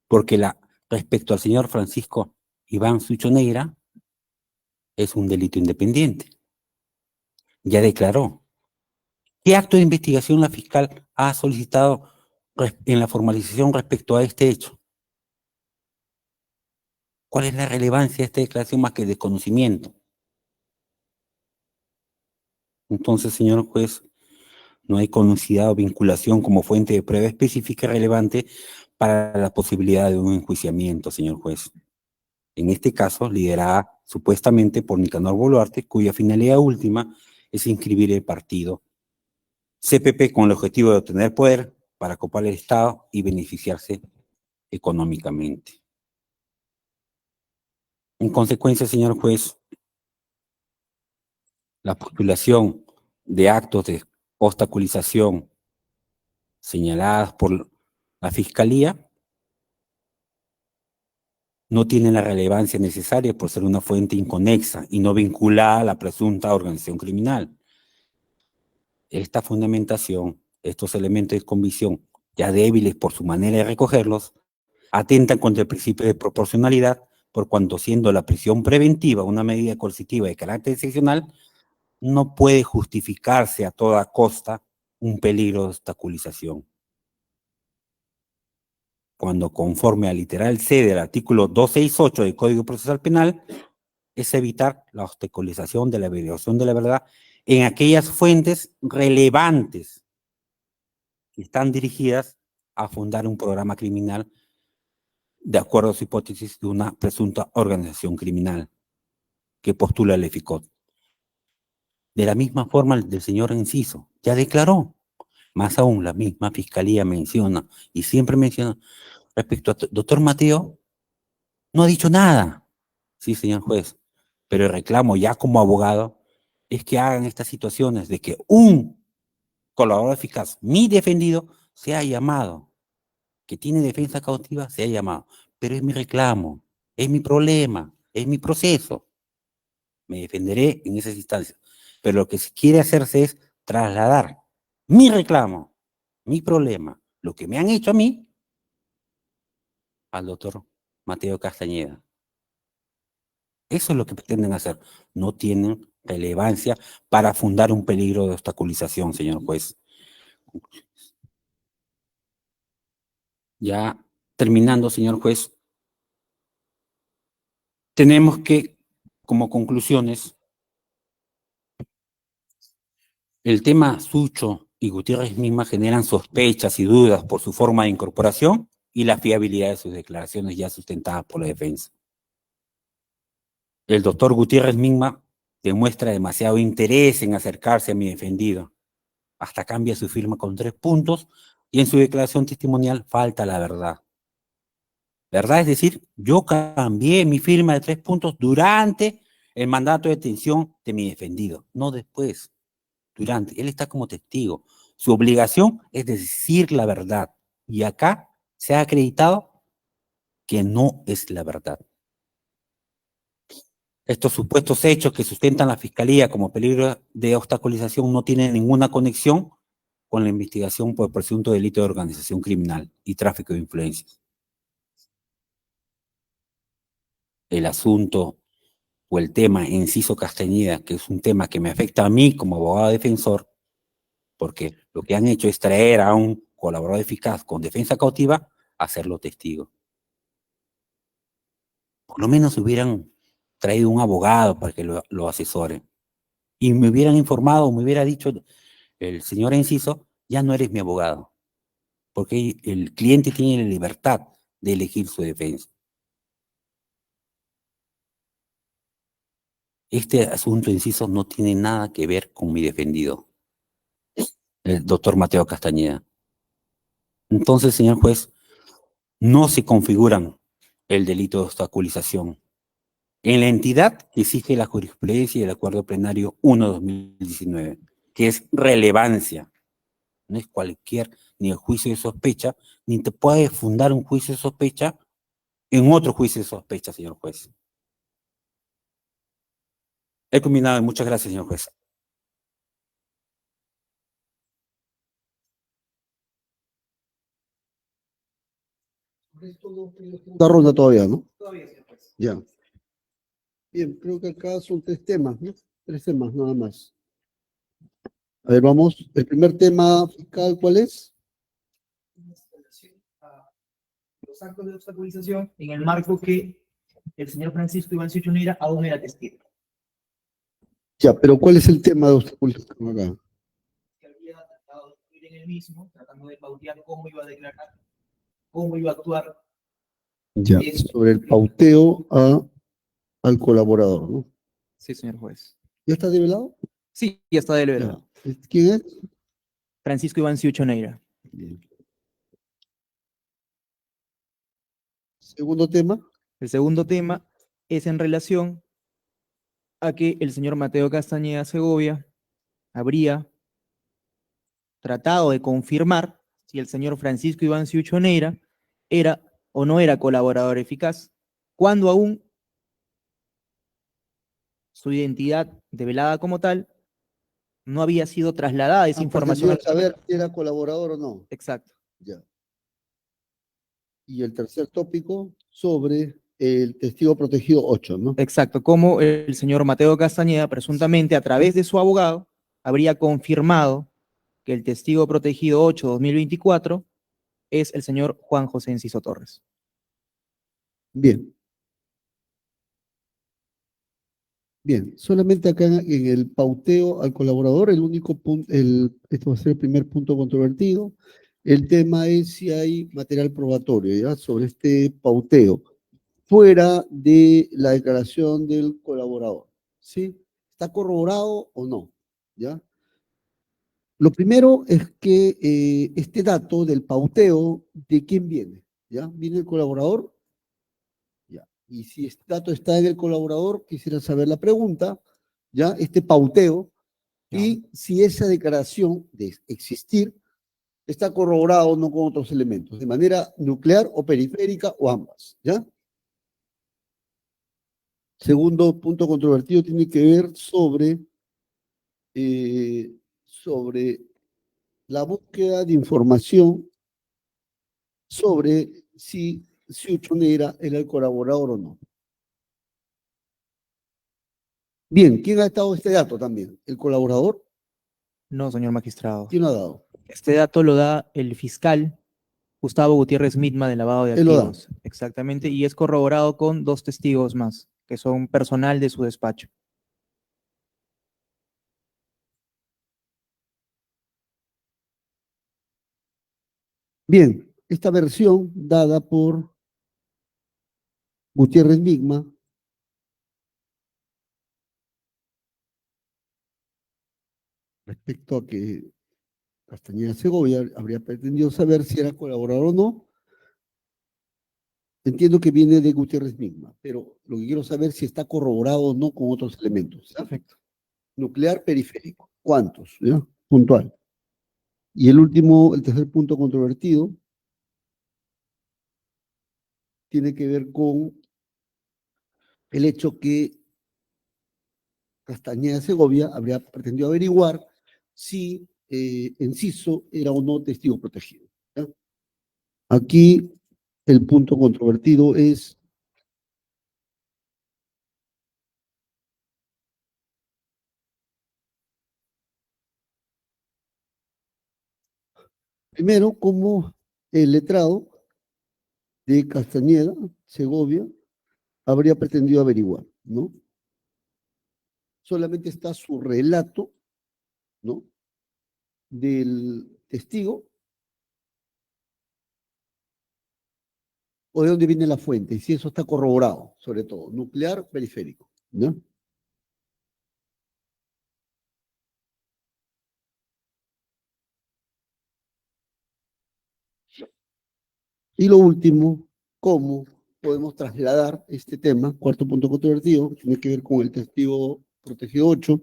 [SPEAKER 3] porque respecto al señor Francisco Iván Sucho Neira, es un delito independiente. Ya declaró. ¿Qué acto de investigación la fiscal ha solicitado en la formalización respecto a este hecho? ¿Cuál es la relevancia de esta declaración más que desconocimiento? Entonces, señor juez, no hay conocida o vinculación como fuente de prueba específica y relevante para la posibilidad de un enjuiciamiento, señor juez. en este caso liderada supuestamente por Nicanor Boluarte, cuya finalidad última es inscribir el partido CPP con el objetivo de obtener poder para copar el Estado y beneficiarse económicamente. En consecuencia, señor juez, la postulación de actos de obstaculización señaladas por la Fiscalía no tienen la relevancia necesaria por ser una fuente inconexa y no vinculada a la presunta organización criminal. Esta fundamentación, estos elementos de convicción, ya débiles por su manera de recogerlos, atentan contra el principio de proporcionalidad, por cuanto siendo la prisión preventiva una medida coercitiva de carácter excepcional, no puede justificarse a toda costa un peligro de obstaculización. Cuando conforme al literal C del artículo 268 del Código Procesal Penal, es evitar la obstaculización de la averiguación de la verdad en aquellas fuentes relevantes que están dirigidas a fundar un programa criminal de acuerdo a su hipótesis de una presunta organización criminal que postula el EFICOT. De la misma forma, el del señor Enciso ya declaró, más aún la misma Fiscalía menciona, y siempre menciona, respecto a doctor Mateo, no ha dicho nada. Sí, señor juez, pero el reclamo ya como abogado es que hagan estas situaciones de que un colaborador eficaz, mi defendido, sea llamado, que tiene defensa cautiva, sea llamado. Pero es mi reclamo, es mi problema, es mi proceso. Me defenderé en esas instancias. Pero lo que se quiere hacerse es trasladar mi reclamo, mi problema, lo que me han hecho a mí, al doctor Mateo Castañeda. Eso es lo que pretenden hacer. No tienen relevancia para fundar un peligro de obstaculización, señor juez. Ya terminando, señor juez, tenemos que, como conclusiones, el tema Sucho y Gutiérrez misma generan sospechas y dudas por su forma de incorporación y la fiabilidad de sus declaraciones ya sustentadas por la defensa. El doctor Gutiérrez misma demuestra demasiado interés en acercarse a mi defendido. Hasta cambia su firma con 3 puntos y en su declaración testimonial falta la verdad. ¿Verdad? Es decir, yo cambié mi firma de 3 puntos durante el mandato de detención de mi defendido, no después, durante. Él está como testigo. Su obligación es decir la verdad. Y acá se ha acreditado que no es la verdad. Estos supuestos hechos que sustentan la Fiscalía como peligro de obstaculización no tienen ninguna conexión con la investigación por presunto delito de organización criminal y tráfico de influencias. El asunto o el tema Enciso Castañeda, que es un tema que me afecta a mí como abogado defensor, porque lo que han hecho es traer a un colaborador eficaz con defensa cautiva a hacerlo testigo. Por lo menos hubieran traído un abogado para que lo asesore. Y me hubieran informado, me hubiera dicho el señor Enciso, ya no eres mi abogado, porque el cliente tiene la libertad de elegir su defensa. Este asunto, Enciso, no tiene nada que ver con mi defendido, el doctor Mateo Castañeda. Entonces, señor juez, no se configuran el delito de obstaculización en la entidad que exige la jurisprudencia y el acuerdo plenario 1/2019, que es relevancia. No es cualquier, ni el juicio de sospecha, ni te puede fundar un juicio de sospecha en otro juicio de sospecha, señor juez. He culminado. Muchas gracias, señor juez.
[SPEAKER 1] Una ronda todavía, ¿no?
[SPEAKER 2] Todavía, señor juez.
[SPEAKER 1] Ya. Bien, creo que acá son 3 temas, ¿no? 3 temas nada más. A ver, vamos. El primer tema fiscal, ¿cuál es?
[SPEAKER 2] Los actos de obstaculización en el marco que el señor Francisco Iván Cichonera aún era testigo.
[SPEAKER 1] Ya, pero ¿cuál es el tema de obstaculización acá?
[SPEAKER 2] Que había tratado de incluir en el mismo, tratando de pautear cómo iba a declarar, cómo iba a actuar
[SPEAKER 1] Ya, sobre el pauteo al colaborador, ¿no?
[SPEAKER 2] Sí, señor juez.
[SPEAKER 1] ¿Ya está develado?
[SPEAKER 2] Sí, ya está deliberado.
[SPEAKER 1] Ya. ¿Quién es?
[SPEAKER 2] Francisco Iván Ciucho Neira.
[SPEAKER 1] Bien. Segundo tema.
[SPEAKER 2] El segundo tema es en relación a que el señor Mateo Castañeda Segovia habría tratado de confirmar si el señor Francisco Iván Ciucho Neira era o no era colaborador eficaz, cuando aún su identidad develada como tal no había sido trasladada esa
[SPEAKER 1] Han
[SPEAKER 2] información
[SPEAKER 1] pretendido saber si era colaborador o no.
[SPEAKER 2] Exacto.
[SPEAKER 1] Ya. Y el tercer tópico sobre el testigo protegido 8, ¿no?
[SPEAKER 2] Exacto, como el señor Mateo Castañeda, presuntamente a través de su abogado, habría confirmado que el testigo protegido 8-2024 es el señor Juan José Enciso Torres.
[SPEAKER 1] Bien. Bien, solamente acá en el pauteo al colaborador, el único punto, este va a ser el primer punto controvertido. El tema es si hay material probatorio, ¿ya? Sobre este pauteo, fuera de la declaración del colaborador, ¿sí? ¿Está corroborado o no? ¿Ya? Lo primero es que este dato del pauteo, ¿de quién viene? ¿Ya? ¿Viene el colaborador? Ya. Y si este dato está en el colaborador, quisiera saber la pregunta, ¿ya? Este pauteo, y si esa declaración de existir está corroborada o no con otros elementos, de manera nuclear o periférica o ambas, ¿ya? Segundo punto controvertido tiene que ver sobre la búsqueda de información sobre si Uchonera era el colaborador o no. Bien, ¿quién ha dado este dato también? ¿El colaborador?
[SPEAKER 2] No, señor magistrado.
[SPEAKER 1] ¿Quién lo ha dado?
[SPEAKER 2] Este dato lo da el fiscal Gustavo Gutiérrez Mitma de lavado de
[SPEAKER 1] Él lo da.
[SPEAKER 2] activos. Exactamente, y es corroborado con 2 testigos más, que son personal de su despacho.
[SPEAKER 1] Bien, esta versión dada por Gutiérrez Migma respecto a que Castañeda Segovia habría pretendido saber si era colaborador o no. Entiendo que viene de Gutiérrez Migma, pero lo que quiero saber es si está corroborado o no con otros elementos. ¿Ya?
[SPEAKER 2] Perfecto.
[SPEAKER 1] Nuclear periférico. ¿Cuántos? ¿Ya? Puntual. Y el último, el tercer punto controvertido, tiene que ver con el hecho que Castañeda Segovia habría pretendido averiguar si Enciso era o no testigo protegido. ¿Ya? Aquí el punto controvertido es primero cómo el letrado de Castañeda Segovia habría pretendido averiguar, ¿no? Solamente está su relato, ¿no? Del testigo, o de dónde viene la fuente, y si eso está corroborado, sobre todo, nuclear, periférico, ¿no? Y lo último, cómo podemos trasladar este tema, cuarto punto controvertido, tiene que ver con el testigo protegido 8,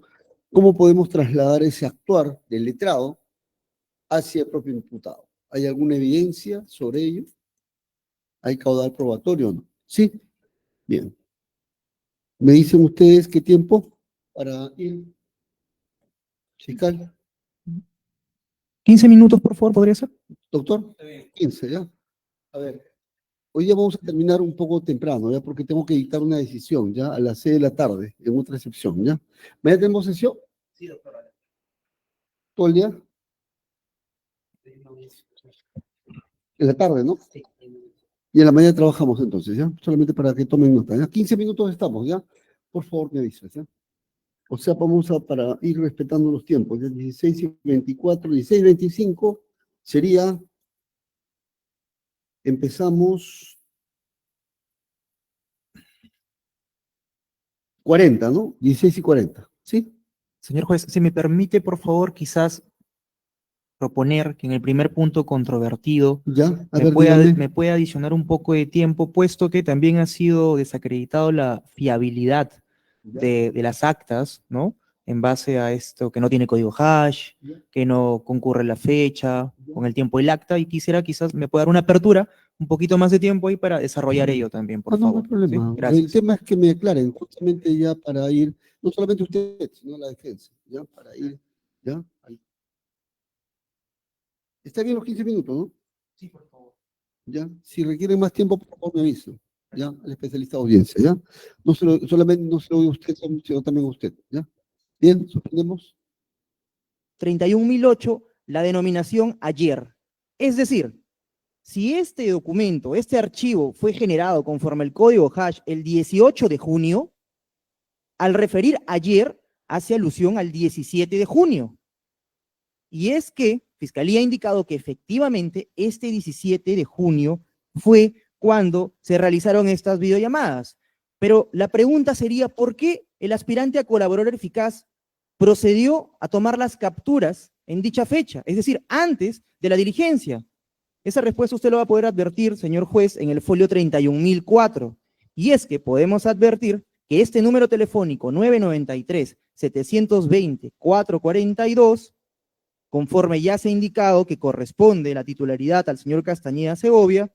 [SPEAKER 1] cómo podemos trasladar ese actuar del letrado hacia el propio imputado. ¿Hay alguna evidencia sobre ello? ¿Hay caudal probatorio o no? Sí. Bien. ¿Me dicen ustedes qué tiempo para ir? Fiscal.
[SPEAKER 2] 15 minutos, por favor, ¿podría ser?
[SPEAKER 1] Doctor. 15, ¿ya? A ver. Hoy día vamos a terminar un poco temprano, ¿ya? Porque tengo que dictar una decisión, ¿ya? A las 6 de la tarde, en otra excepción, ¿ya? ¿Mañana tenemos sesión?
[SPEAKER 2] Sí, doctor.
[SPEAKER 1] ¿Todo el día? En la tarde, ¿no?
[SPEAKER 2] Sí.
[SPEAKER 1] Y en la mañana trabajamos entonces, ¿ya? Solamente para que tomen nota, ¿ya? 15 minutos estamos, ¿ya? Por favor, me avisas, ¿ya? O sea, vamos a, para ir respetando los tiempos, ¿ya? 16 y 24, 16 y 25 sería, empezamos 40, ¿no? 16:40, ¿sí?
[SPEAKER 2] Señor juez, si me permite, por favor, quizás proponer que en el primer punto controvertido
[SPEAKER 1] Ya, a ver, dígame.
[SPEAKER 2] me puede adicionar un poco de tiempo, puesto que también ha sido desacreditado la fiabilidad
[SPEAKER 1] Ya.
[SPEAKER 2] de las actas, ¿no? En base a esto que no tiene código hash,
[SPEAKER 1] Ya.
[SPEAKER 2] que no concurre la fecha, con el tiempo del acta, y quisiera quizás me pueda dar una apertura, un poquito más de tiempo ahí para desarrollar ello también, por
[SPEAKER 1] Ah, no, no
[SPEAKER 2] favor.
[SPEAKER 1] hay problema.
[SPEAKER 2] ¿Sí? Gracias.
[SPEAKER 1] El tema es que me aclaren, justamente ya para ir, no solamente usted, sino la defensa, ya, para ir, ya. Ahí. Está bien los 15 minutos, ¿no?
[SPEAKER 2] Sí, por favor.
[SPEAKER 1] Ya. Si requieren más tiempo, por favor me aviso. Ya, el especialista de audiencia, ¿ya? Solamente no se lo doy a usted, sino también a usted, ¿ya? Bien, suspendemos.
[SPEAKER 2] 31.008, la denominación ayer. Es decir, si este documento, este archivo fue generado conforme el código hash el 18 de junio, al referir ayer hace alusión al 17 de junio. Y es que Fiscalía ha indicado que efectivamente este 17 de junio fue cuando se realizaron estas videollamadas. Pero la pregunta sería, ¿por qué el aspirante a colaborador eficaz procedió a tomar las capturas en dicha fecha? Es decir, antes de la diligencia. Esa respuesta usted lo va a poder advertir, señor juez, en el folio 31.004. Y es que podemos advertir que este número telefónico 993-720-442, conforme ya se ha indicado que corresponde la titularidad al señor Castañeda Segovia,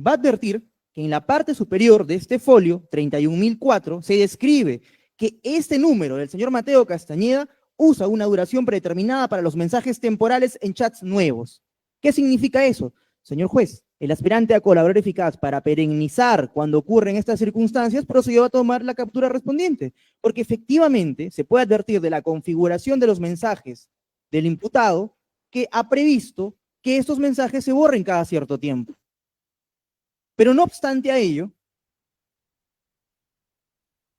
[SPEAKER 2] va a advertir que en la parte superior de este folio 31.004 se describe que este número del señor Mateo Castañeda usa una duración predeterminada para los mensajes temporales en chats nuevos. ¿Qué significa eso? Señor juez, el aspirante a colaborador eficaz para perennizar cuando ocurren estas circunstancias procedió a tomar la captura respondiente, porque efectivamente se puede advertir de la configuración de los mensajes del imputado que ha previsto que estos mensajes se borren cada cierto tiempo. Pero no obstante a ello,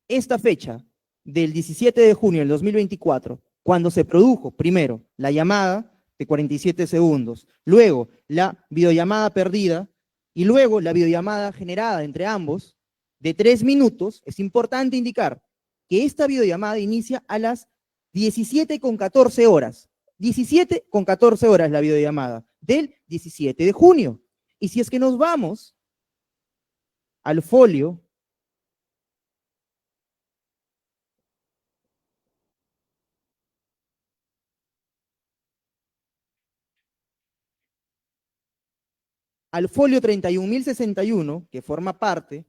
[SPEAKER 2] esta fecha del 17 de junio del 2024, cuando se produjo primero la llamada de 47 segundos, luego la videollamada perdida y luego la videollamada generada entre ambos de 3 minutos, es importante indicar que esta videollamada inicia a las 17:14 horas. 17:14 horas la videollamada del 17 de junio. Y si es que nos vamos al folio al folio 31.061, que forma parte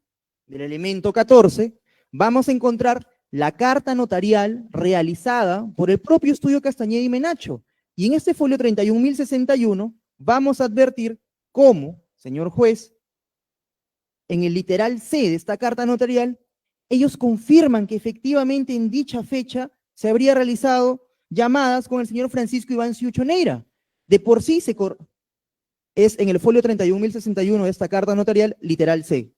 [SPEAKER 2] del elemento 14, vamos a encontrar la carta notarial realizada por el propio estudio Castañeda y Menacho. Y en este folio 31.061 vamos a advertir cómo, señor juez, en el literal C de esta carta notarial, ellos confirman que efectivamente en dicha fecha se habría realizado llamadas con el señor Francisco Iván Ciucho Neira. De por sí es en el folio 31.061 de esta carta notarial, literal C.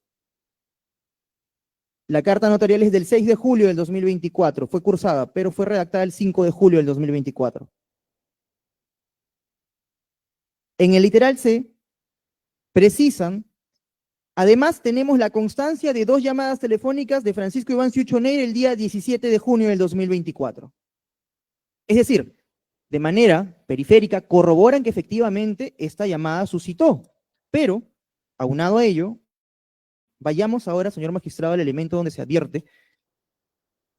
[SPEAKER 2] La carta notarial es del 6 de julio del 2024, fue cursada, pero fue redactada el 5 de julio del 2024. En el literal C, precisan, además tenemos la constancia de 2 llamadas telefónicas de Francisco Iván Ciucho Neira el día 17 de junio del 2024. Es decir, de manera periférica, corroboran que efectivamente esta llamada suscitó. Pero, aunado a ello, vayamos ahora, señor magistrado, al elemento donde se advierte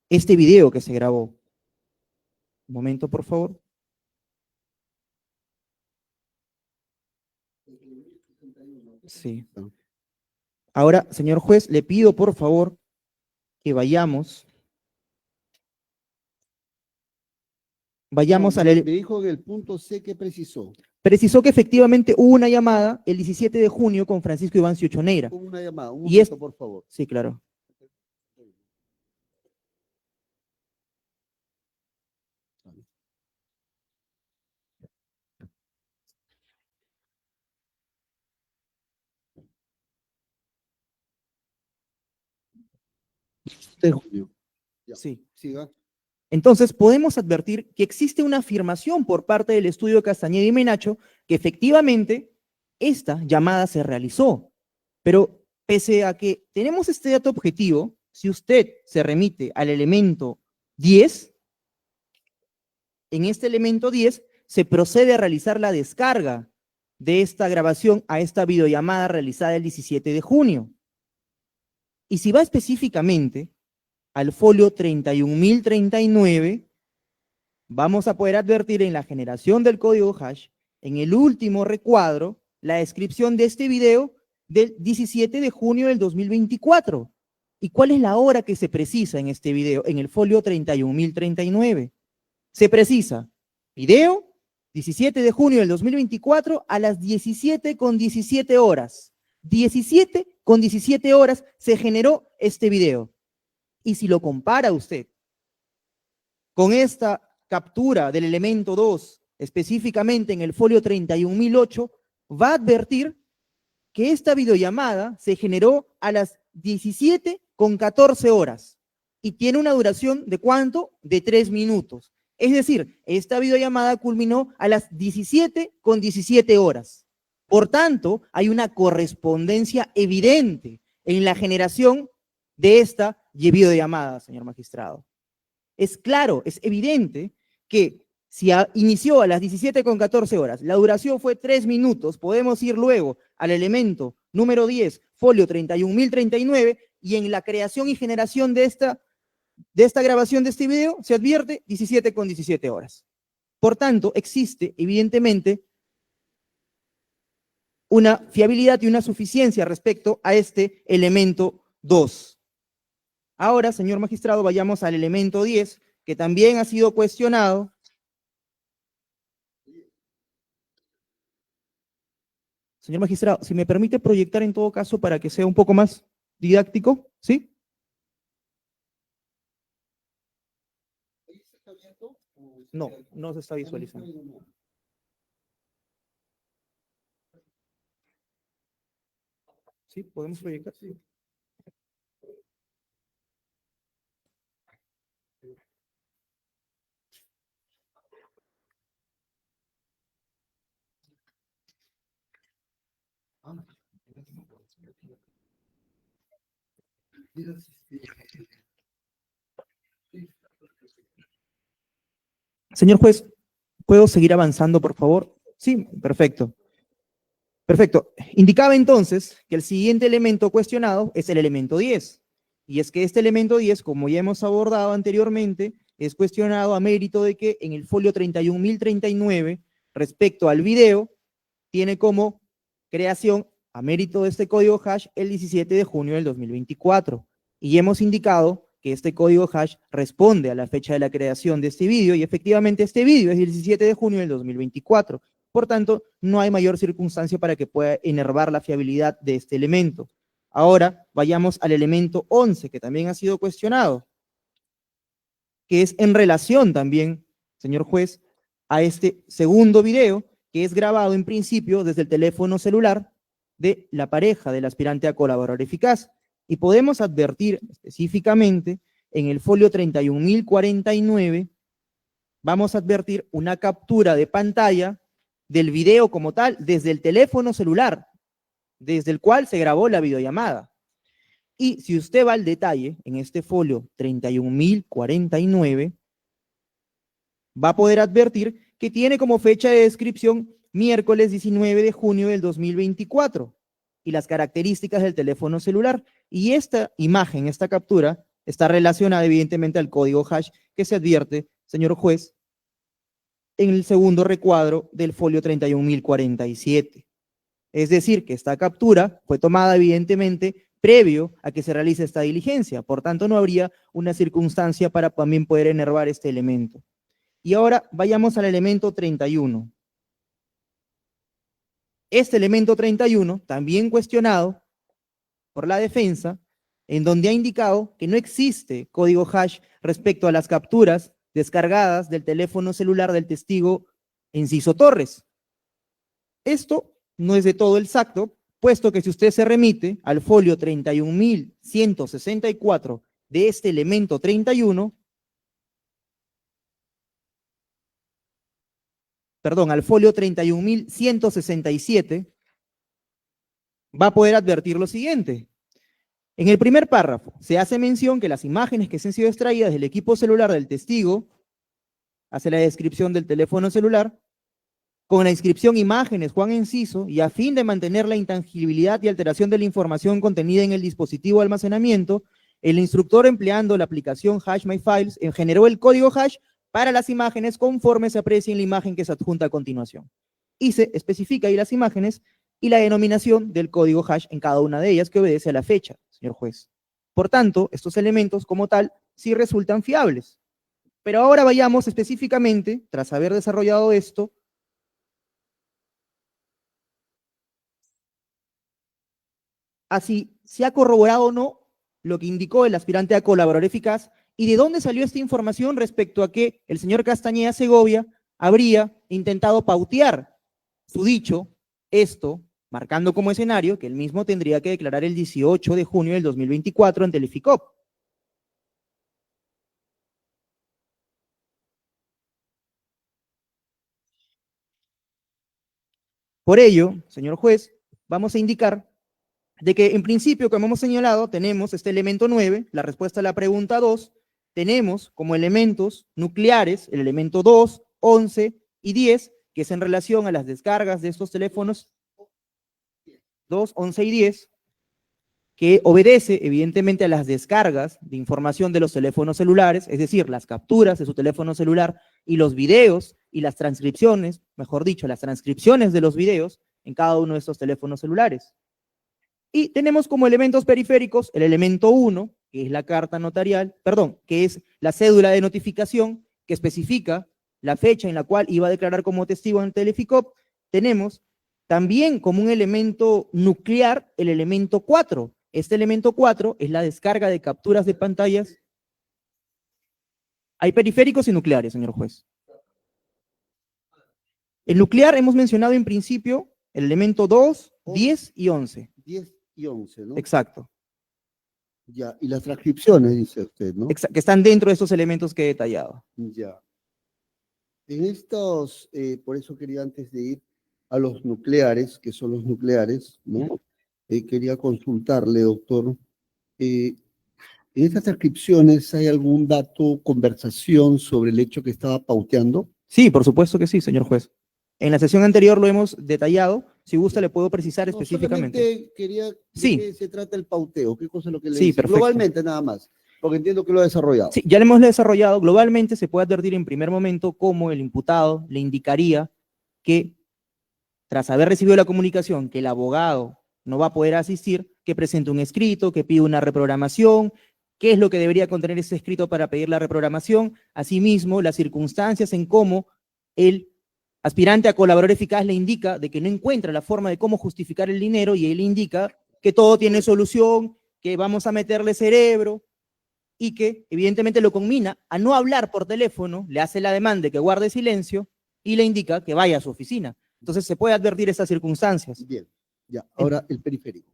[SPEAKER 2] este video que se grabó. Un momento, por favor. Sí. Ahora, señor juez, le pido, por favor, que vayamos
[SPEAKER 1] No,
[SPEAKER 2] al...
[SPEAKER 1] me dijo que el punto C que precisó.
[SPEAKER 2] Precisó que efectivamente hubo una llamada el 17 de junio con Francisco Iván Ciucho Neira.
[SPEAKER 1] Hubo una llamada, un
[SPEAKER 2] Y es...
[SPEAKER 1] momento, por favor.
[SPEAKER 2] Sí, claro.
[SPEAKER 1] De junio. Ya.
[SPEAKER 2] Sí.
[SPEAKER 1] Siga.
[SPEAKER 2] Entonces, podemos advertir que existe una afirmación por parte del estudio Castañeda y Menacho que efectivamente esta llamada se realizó. Pero pese a que tenemos este dato objetivo, si usted se remite al elemento 10, en este elemento 10 se procede a realizar la descarga de esta grabación a esta videollamada realizada el 17 de junio. Y si va específicamente al folio 31.039, vamos a poder advertir en la generación del código hash, en el último recuadro, la descripción de este video del 17 de junio del 2024. ¿Y cuál es la hora que se precisa en este video, en el folio 31.039? Se precisa video 17 de junio del 2024 a las 17:17 horas. 17:17 horas se generó este video. Y si lo compara usted con esta captura del elemento 2, específicamente en el folio 31.008, va a advertir que esta videollamada se generó a las 17:14 horas y tiene una duración de ¿cuánto? De 3 minutos. Es decir, esta videollamada culminó a las 17:17 horas. Por tanto, hay una correspondencia evidente en la generación de esta videollamada, señor magistrado. Es claro, es evidente que si inició a las 17:14 horas, la duración fue 3 minutos, podemos ir luego al elemento número 10, folio 31.039, y en la creación y generación de esta grabación de este video se advierte 17:17 horas. Por tanto, existe evidentemente una fiabilidad y una suficiencia respecto a este elemento 2. Ahora, señor magistrado, vayamos al elemento 10, que también ha sido cuestionado. Señor magistrado, si me permite proyectar en todo caso para que sea un poco más didáctico, ¿sí? No, no se está visualizando. ¿Sí? ¿Podemos proyectar? Sí. Señor juez, ¿puedo seguir avanzando, por favor? Sí, perfecto. Perfecto. Indicaba entonces que el siguiente elemento cuestionado es el elemento 10. Y es que este elemento 10, como ya hemos abordado anteriormente, es cuestionado a mérito de que en el folio 31.039, respecto al video, tiene como creación, a mérito de este código hash, el 17 de junio del 2024. Y hemos indicado que este código hash responde a la fecha de la creación de este video, y efectivamente este video es el 17 de junio del 2024. Por tanto, no hay mayor circunstancia para que pueda enervar la fiabilidad de este elemento. Ahora, vayamos al elemento 11, que también ha sido cuestionado, que es en relación también, señor juez, a este segundo video, que es grabado en principio desde el teléfono celular de la pareja del aspirante a colaborador eficaz. Y podemos advertir específicamente en el folio 31.049, vamos a advertir una captura de pantalla del video como tal desde el teléfono celular, desde el cual se grabó la videollamada. Y si usted va al detalle, en este folio 31.049, va a poder advertir que tiene como fecha de descripción miércoles 19 de junio del 2024 y las características del teléfono celular. Y esta imagen, esta captura, está relacionada evidentemente al código hash que se advierte, señor juez, en el segundo recuadro del folio 31.047. Es decir, que esta captura fue tomada evidentemente previo a que se realice esta diligencia. Por tanto, no habría una circunstancia para también poder enervar este elemento. Y ahora vayamos al elemento 31. Este elemento 31, también cuestionado por la defensa, en donde ha indicado que no existe código hash respecto a las capturas descargadas del teléfono celular del testigo Enciso Torres. Esto no es de todo exacto, puesto que si usted se remite al folio 31.164 de este elemento 31, perdón, al folio 31.167, va a poder advertir lo siguiente. En el primer párrafo se hace mención que las imágenes que se han sido extraídas del equipo celular del testigo, hace la descripción del teléfono celular, con la inscripción imágenes Juan Enciso, y a fin de mantener la intangibilidad y alteración de la información contenida en el dispositivo de almacenamiento, el instructor, empleando la aplicación HashMyFiles, generó el código hash para las imágenes conforme se aprecie en la imagen que se adjunta a continuación. Y se especifica ahí las imágenes y la denominación del código hash en cada una de ellas, que obedece a la fecha, señor juez. Por tanto, estos elementos como tal sí resultan fiables. Pero ahora vayamos específicamente, tras haber desarrollado esto, a si se ha corroborado o no lo que indicó el aspirante a colaborador eficaz y de dónde salió esta información respecto a que el señor Castañeda Segovia habría intentado pautear su dicho, esto, marcando como escenario que él mismo tendría que declarar el 18 de junio del 2024 ante el IFICOP. Por ello, señor juez, vamos a indicar de que en principio, como hemos señalado, tenemos este elemento 9, la respuesta a la pregunta 2, tenemos como elementos nucleares el elemento 2, 11 y 10, que es en relación a las descargas de estos teléfonos 2, 11 y 10, que obedece evidentemente a las descargas de información de los teléfonos celulares, es decir, las capturas de su teléfono celular y los videos y las transcripciones, mejor dicho, las transcripciones de los videos en cada uno de estos teléfonos celulares. Y tenemos como elementos periféricos el elemento 1, que es la carta notarial, perdón, que es la cédula de notificación que especifica la fecha en la cual iba a declarar como testigo ante el IFICOP. Tenemos también como un elemento nuclear el elemento 4. Este elemento 4 es la descarga de capturas de pantallas. Hay periféricos y nucleares, señor juez. El nuclear hemos mencionado en principio el elemento 2, 10 y 11.
[SPEAKER 1] 10 y 11, ¿no?
[SPEAKER 2] Exacto.
[SPEAKER 1] Ya, y las transcripciones, dice usted, ¿no?
[SPEAKER 2] Que están dentro de estos elementos que he detallado.
[SPEAKER 1] Ya. En estos, por eso quería antes de ir a los nucleares, que son los nucleares, ¿no? Quería consultarle, doctor, en estas transcripciones hay algún dato, conversación sobre el hecho que estaba pauteando.
[SPEAKER 2] Sí, por supuesto que sí, señor juez. En la sesión anterior lo hemos detallado. Si gusta, le puedo precisar
[SPEAKER 1] No,
[SPEAKER 2] específicamente.
[SPEAKER 1] solamente quería de
[SPEAKER 2] Sí.
[SPEAKER 1] qué se trata el pauteo, qué cosa es lo que le
[SPEAKER 2] Sí,
[SPEAKER 1] dice.
[SPEAKER 2] perfecto.
[SPEAKER 1] Globalmente nada más, porque entiendo que lo ha desarrollado.
[SPEAKER 2] Sí, ya lo hemos desarrollado. Globalmente se puede advertir en primer momento cómo el imputado le indicaría que, tras haber recibido la comunicación que el abogado no va a poder asistir, que presente un escrito, que pida una reprogramación, qué es lo que debería contener ese escrito para pedir la reprogramación, asimismo las circunstancias en cómo el aspirante a colaborador eficaz le indica de que no encuentra la forma de cómo justificar el dinero y él indica que todo tiene solución, que vamos a meterle cerebro y que evidentemente lo conmina a no hablar por teléfono, le hace la demanda de que guarde silencio y le indica que vaya a su oficina. Entonces se puede advertir esas circunstancias.
[SPEAKER 1] Bien, ya. Ahora el periférico.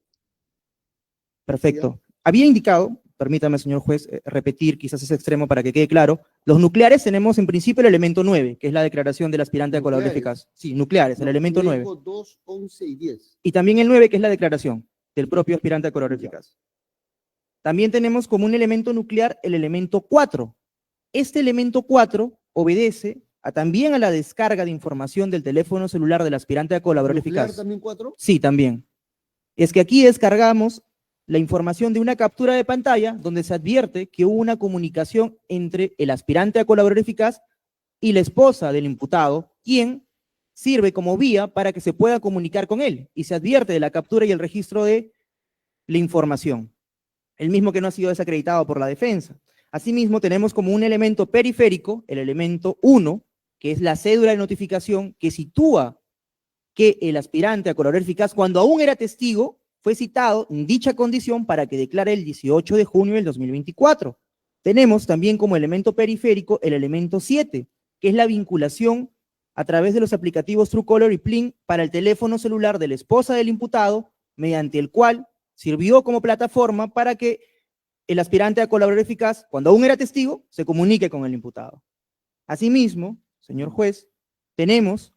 [SPEAKER 2] Perfecto. Había indicado, permítame, señor juez, repetir quizás ese extremo para que quede claro, los nucleares tenemos en principio el elemento 9, que es la declaración del aspirante a colaborador eficaz. Sí, nucleares, el elemento 9.
[SPEAKER 1] 2, 11 y 10.
[SPEAKER 2] Y también el 9, que es la declaración del propio aspirante a colaborador eficaz. También tenemos como un elemento nuclear el elemento 4. Este elemento 4 obedece también a la descarga de información del teléfono celular del aspirante a colaborador
[SPEAKER 1] ¿Nuclear
[SPEAKER 2] eficaz.
[SPEAKER 1] también 4?
[SPEAKER 2] Sí, también. Es que aquí descargamos la información de una captura de pantalla donde se advierte que hubo una comunicación entre el aspirante a colaborador eficaz y la esposa del imputado, quien sirve como vía para que se pueda comunicar con él, y se advierte de la captura y el registro de la información, el mismo que no ha sido desacreditado por la defensa. Asimismo, tenemos como un elemento periférico, el elemento 1, que es la cédula de notificación que sitúa que el aspirante a colaborador eficaz, cuando aún era testigo, fue citado en dicha condición para que declare el 18 de junio del 2024. Tenemos también como elemento periférico el elemento 7, que es la vinculación a través de los aplicativos Truecaller y Plin para el teléfono celular de la esposa del imputado, mediante el cual sirvió como plataforma para que el aspirante a colaborador eficaz, cuando aún era testigo, se comunique con el imputado. Asimismo, señor juez, tenemos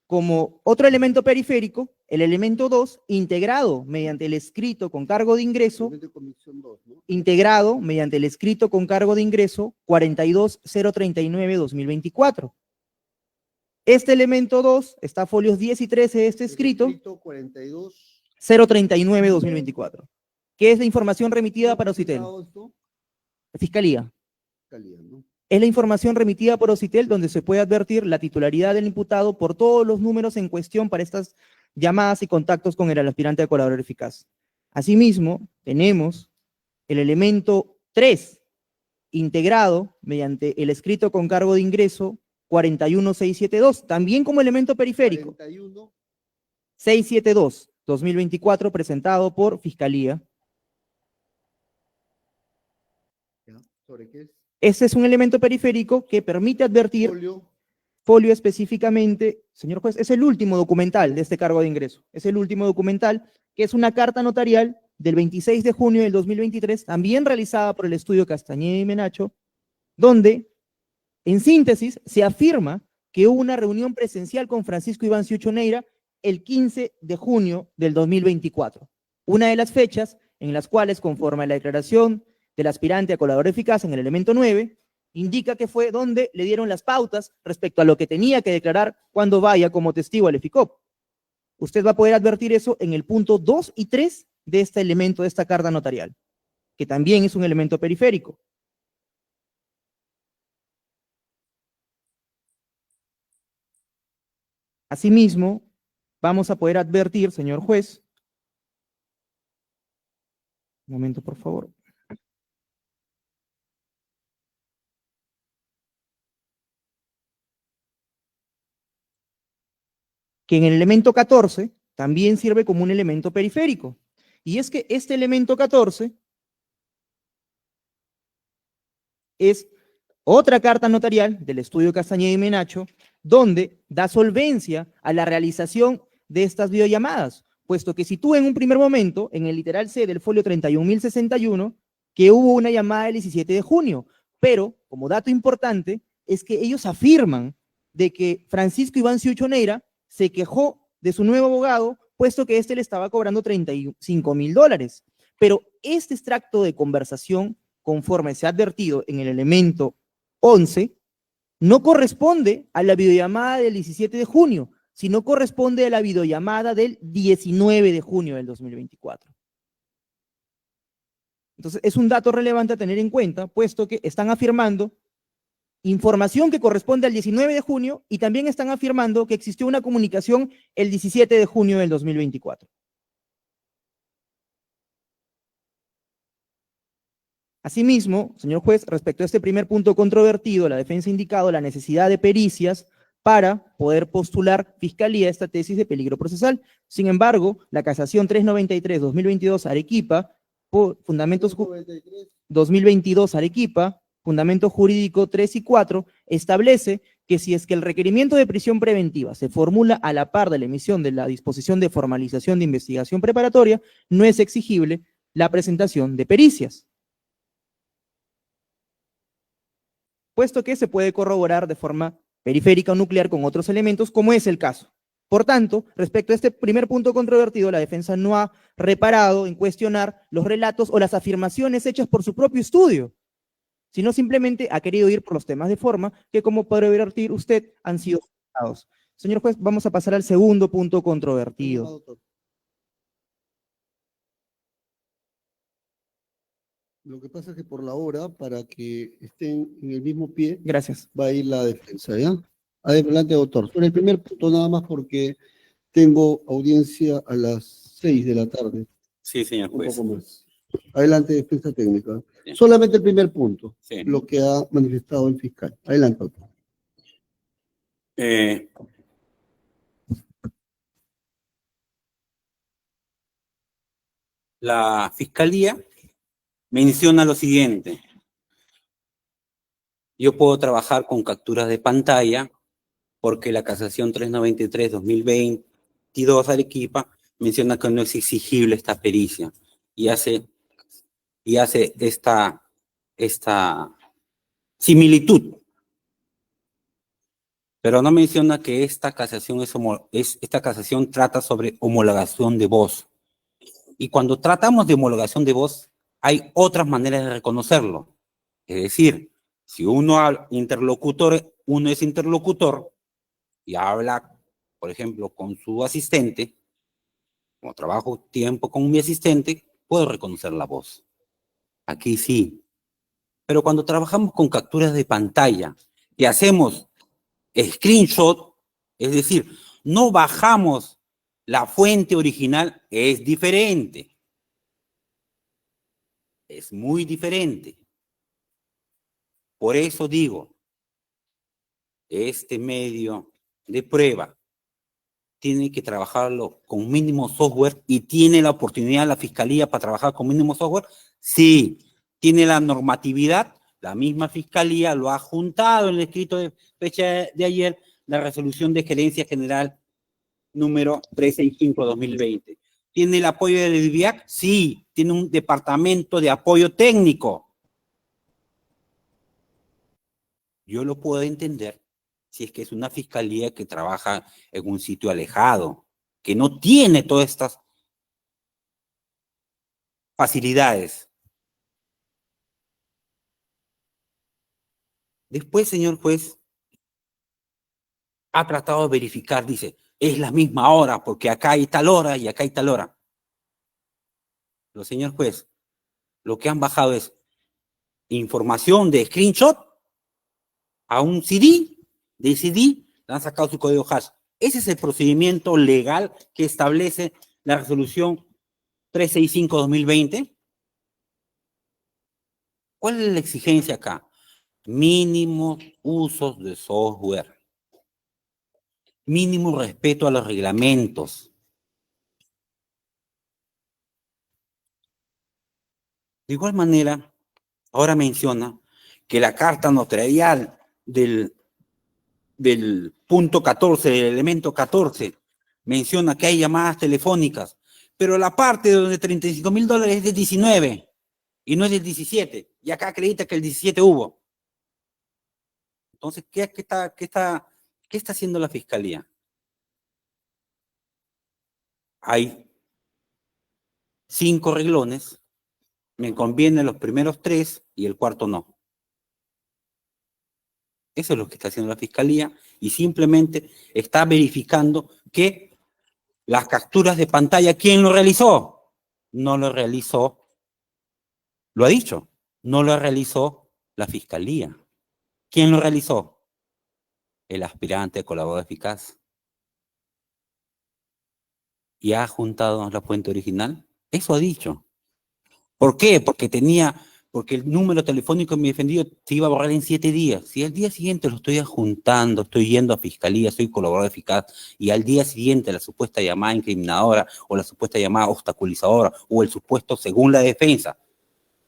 [SPEAKER 2] como otro elemento periférico, el elemento 2, integrado mediante el escrito con cargo de ingreso,
[SPEAKER 1] Elemento de comisión 2, ¿no?
[SPEAKER 2] integrado mediante el escrito con cargo de ingreso 42039-2024. Este elemento 2 está a folios 10 y 13 de este escrito,
[SPEAKER 1] 42.
[SPEAKER 2] 039-2024, que es la información remitida para Ocitel.
[SPEAKER 1] Esto,
[SPEAKER 2] Fiscalía.
[SPEAKER 1] Fiscalía, ¿no?
[SPEAKER 2] Es la información remitida por Ocitel donde se puede advertir la titularidad del imputado por todos los números en cuestión para estas llamadas y contactos con el aspirante a colaborador eficaz. Asimismo, tenemos el elemento 3, integrado mediante el escrito con cargo de ingreso 41672, también como elemento periférico.
[SPEAKER 1] 41.
[SPEAKER 2] 672, 2024, presentado por Fiscalía.
[SPEAKER 1] ¿Ya? ¿Sobre qué es?
[SPEAKER 2] Este es un elemento periférico que permite advertir, folio específicamente, señor juez, es el último documental de este cargo de ingreso. Es el último documental, que es una carta notarial del 26 de junio del 2023, también realizada por el estudio Castañeda y Menacho, donde, en síntesis, se afirma que hubo una reunión presencial con Francisco Iván Ciucho Neira el 15 de junio del 2024. Una de las fechas en las cuales, conforme a la declaración del aspirante a colaborador eficaz en el elemento 9, indica que fue donde le dieron las pautas respecto a lo que tenía que declarar cuando vaya como testigo al EFICOP. Usted va a poder advertir eso en el punto 2 y 3 de este elemento, de esta carta notarial, que también es un elemento periférico. Asimismo, vamos a poder advertir, señor juez, un momento, por favor. Que en el elemento 14 también sirve como un elemento periférico. Y es que este elemento 14 es otra carta notarial del estudio Castañeda y Menacho, donde da solvencia a la realización de estas videollamadas, puesto que sitúa en un primer momento, en el literal C del folio 31.061, que hubo una llamada el 17 de junio, pero, como dato importante, es que ellos afirman de que Francisco Iván Ciucho Neira se quejó de su nuevo abogado, puesto que éste le estaba cobrando $35,000. Pero este extracto de conversación, conforme se ha advertido en el elemento 11, no corresponde a la videollamada del 17 de junio, sino corresponde a la videollamada del 19 de junio del 2024. Entonces, es un dato relevante a tener en cuenta, puesto que están afirmando información que corresponde al 19 de junio y también están afirmando que existió una comunicación el 17 de junio del 2024. Asimismo, señor juez, respecto a este primer punto controvertido, la defensa ha indicado la necesidad de pericias para poder postular fiscalía esta tesis de peligro procesal. Sin embargo, la casación 393-2022 Arequipa, por fundamentos 2022 Arequipa, fundamento jurídico 3 y 4, establece que si es que el requerimiento de prisión preventiva se formula a la par de la emisión de la disposición de formalización de investigación preparatoria, no es exigible la presentación de pericias, puesto que se puede corroborar de forma periférica o nuclear con otros elementos, como es el caso. Por tanto, respecto a este primer punto controvertido, la defensa no ha reparado en cuestionar los relatos o las afirmaciones hechas por su propio estudio, sino simplemente ha querido ir por los temas de forma que, como podrá advertir usted, han sido juzgados. Señor juez, vamos a pasar al segundo punto controvertido.
[SPEAKER 1] Lo que pasa es que por la hora, para que estén en el mismo pie,
[SPEAKER 2] Gracias.
[SPEAKER 1] va a ir la defensa, ¿ya? Adelante, doctor. Sobre el primer punto nada más porque tengo audiencia a las 6 de la tarde.
[SPEAKER 3] Sí, señor
[SPEAKER 1] Un
[SPEAKER 3] juez.
[SPEAKER 1] poco más. Adelante, defensa técnica.
[SPEAKER 3] Sí.
[SPEAKER 1] Solamente el primer punto,
[SPEAKER 3] Sí.
[SPEAKER 1] lo que ha manifestado el fiscal. Adelante, doctor.
[SPEAKER 3] La fiscalía menciona lo siguiente: yo puedo trabajar con capturas de pantalla porque la casación 393-2022 Arequipa menciona que no es exigible esta pericia y hace esta similitud. Pero no menciona que esta casación, esta casación trata sobre homologación de voz. Y cuando tratamos de homologación de voz, hay otras maneras de reconocerlo. Es decir, si uno es interlocutor y habla, por ejemplo, con su asistente, como trabajo tiempo con mi asistente, puedo reconocer la voz. Aquí sí. Pero cuando trabajamos con capturas de pantalla y hacemos screenshot, es decir, no bajamos la fuente original, es diferente. Es muy diferente. Por eso digo, este medio de prueba tiene que trabajarlo con mínimo software y tiene la oportunidad la Fiscalía para trabajar con mínimo software. Sí, tiene la normatividad, la misma Fiscalía lo ha juntado en el escrito de fecha de ayer, la resolución de gerencia general número 365-2020. ¿Tiene el apoyo del DIVIAC? Sí, tiene un departamento de apoyo técnico. Yo lo puedo entender si es que es una fiscalía que trabaja en un sitio alejado, que no tiene todas estas facilidades. Después, señor juez, ha tratado de verificar, dice, es la misma hora, porque acá hay tal hora y acá hay tal hora. Pero, señor juez, lo que han bajado es información de screenshot a un CD, de CD le han sacado su código hash. Ese es el procedimiento legal que establece la resolución 365-2020. ¿Cuál es la exigencia acá? Mínimos usos de software. Mínimo respeto a los reglamentos. De igual manera, ahora menciona que la carta notarial del punto 14, del elemento 14, menciona que hay llamadas telefónicas, pero la parte de $35,000 es del 19 y no es del 17, y acá acredita que el 17 hubo. Entonces, ¿qué está haciendo la Fiscalía? Hay 5 reglones, me convienen los primeros 3 y el cuarto no. Eso es lo que está haciendo la Fiscalía y simplemente está verificando que las capturas de pantalla, ¿quién lo realizó? No lo realizó, lo ha dicho, no lo realizó la Fiscalía. ¿Quién lo realizó? El aspirante colaborador eficaz. ¿Y ha juntado la fuente original? Eso ha dicho. ¿Por qué? Porque el número telefónico de mi defendido se iba a borrar en 7 días. Si al día siguiente lo estoy adjuntando, estoy yendo a fiscalía, soy colaborador eficaz, y al día siguiente la supuesta llamada incriminadora o la supuesta llamada obstaculizadora o el supuesto, según la defensa,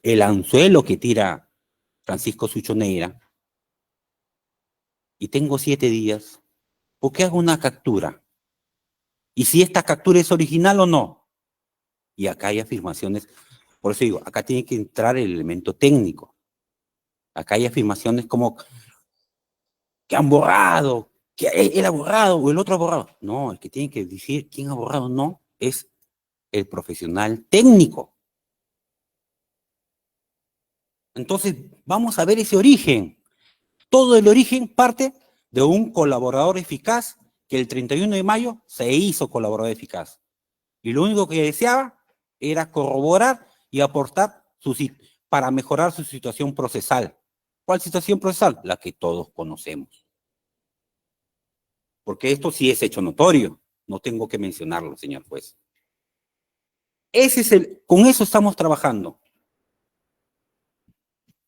[SPEAKER 3] el anzuelo que tira Francisco Sucho Neira, y tengo 7 días, ¿por qué hago una captura? ¿Y si esta captura es original o no? Y acá hay afirmaciones. Por eso digo, acá tiene que entrar el elemento técnico. Acá hay afirmaciones como que han borrado, que él ha borrado o el otro ha borrado. No, el que tiene que decir quién ha borrado no es el profesional técnico. Entonces, vamos a ver ese origen. Todo el origen parte de un colaborador eficaz que el 31 de mayo se hizo colaborador eficaz. Y lo único que deseaba era corroborar y aportar para mejorar su situación procesal. ¿Cuál situación procesal? La que todos conocemos. Porque esto sí es hecho notorio. No tengo que mencionarlo, señor juez. Con eso estamos trabajando.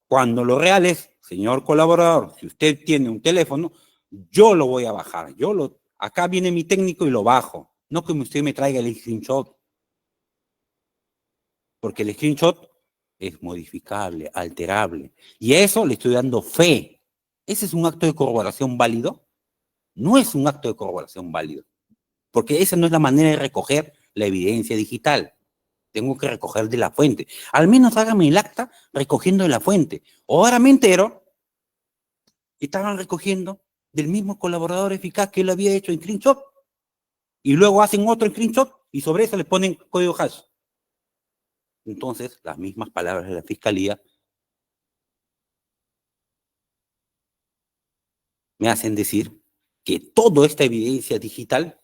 [SPEAKER 3] Cuando lo real es, señor colaborador, si usted tiene un teléfono, yo lo voy a bajar. Acá viene mi técnico y lo bajo. No que usted me traiga el screenshot. Porque el screenshot es modificable, alterable. Y a eso le estoy dando fe. ¿Ese es un acto de corroboración válido? No es un acto de corroboración válido. Porque esa no es la manera de recoger la evidencia digital. Tengo que recoger de la fuente. Al menos hágame el acta recogiendo de la fuente. Ahora me entero que estaban recogiendo del mismo colaborador eficaz que él había hecho en screenshot. Y luego hacen otro screenshot y sobre eso le ponen código hash. Entonces, las mismas palabras de la Fiscalía me hacen decir que toda esta evidencia digital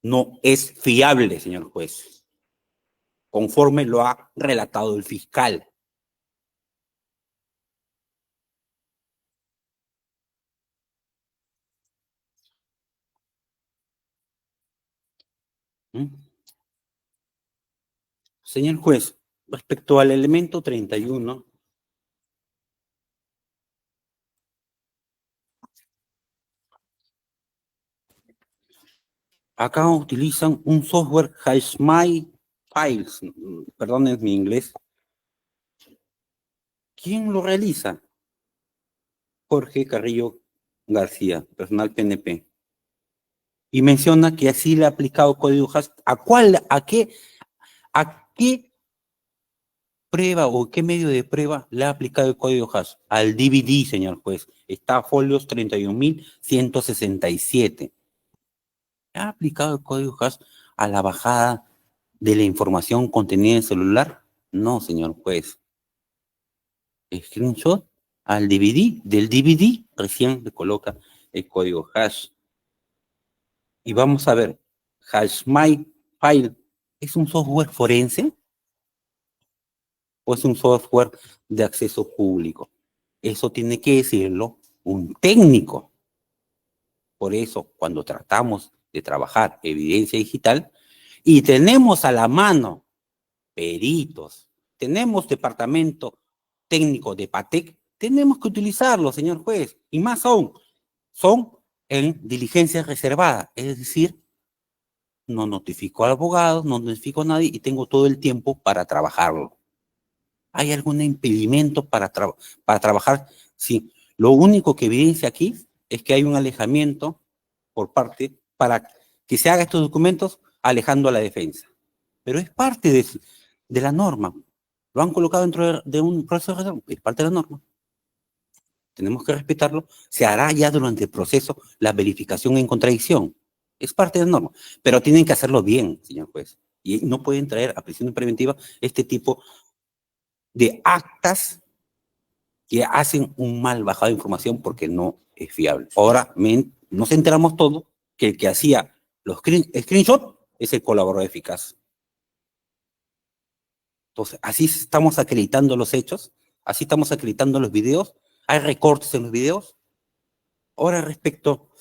[SPEAKER 3] no es fiable, señor juez, conforme lo ha relatado el fiscal. ¿Mm? Señor juez, respecto al elemento 31, acá utilizan un software HashMy Files, perdonen mi inglés. ¿Quién lo realiza? Jorge Carrillo García, personal PNP. Y menciona que así le ha aplicado código hash. ¿A qué prueba o qué medio de prueba le ha aplicado el código hash? Al DVD, señor juez. Está folios 31.167. ¿Le ha aplicado el código hash a la bajada de la información contenida en el celular? No, señor juez. Screenshot al DVD, del DVD recién le coloca el código hash. Y vamos a ver, HashMyFile, ¿es un software forense o es un software de acceso público? Eso tiene que decirlo un técnico. Por eso, cuando tratamos de trabajar evidencia digital y tenemos a la mano peritos, tenemos departamento técnico de PATEC, tenemos que utilizarlo, señor juez. Y más aún, son en diligencia reservada, es decir, no notifico al abogado, no notifico a nadie y tengo todo el tiempo para trabajarlo. ¿Hay algún impedimento para trabajar? Sí, lo único que evidencia aquí es que hay un alejamiento por parte para que se haga estos documentos alejando a la defensa. Pero es parte de la norma. Lo han colocado dentro de un proceso de reserva, es parte de la norma. Tenemos que respetarlo. Se hará ya durante el proceso la verificación en contradicción. Es parte de la norma. Pero tienen que hacerlo bien, señor juez. Y no pueden traer a prisión preventiva este tipo de actas que hacen un mal bajado de información porque no es fiable. Ahora nos enteramos todos que el que hacía los screenshots es el colaborador eficaz. Entonces, así estamos acreditando los hechos, así estamos acreditando los videos, hay recortes en los videos. Ahora, respecto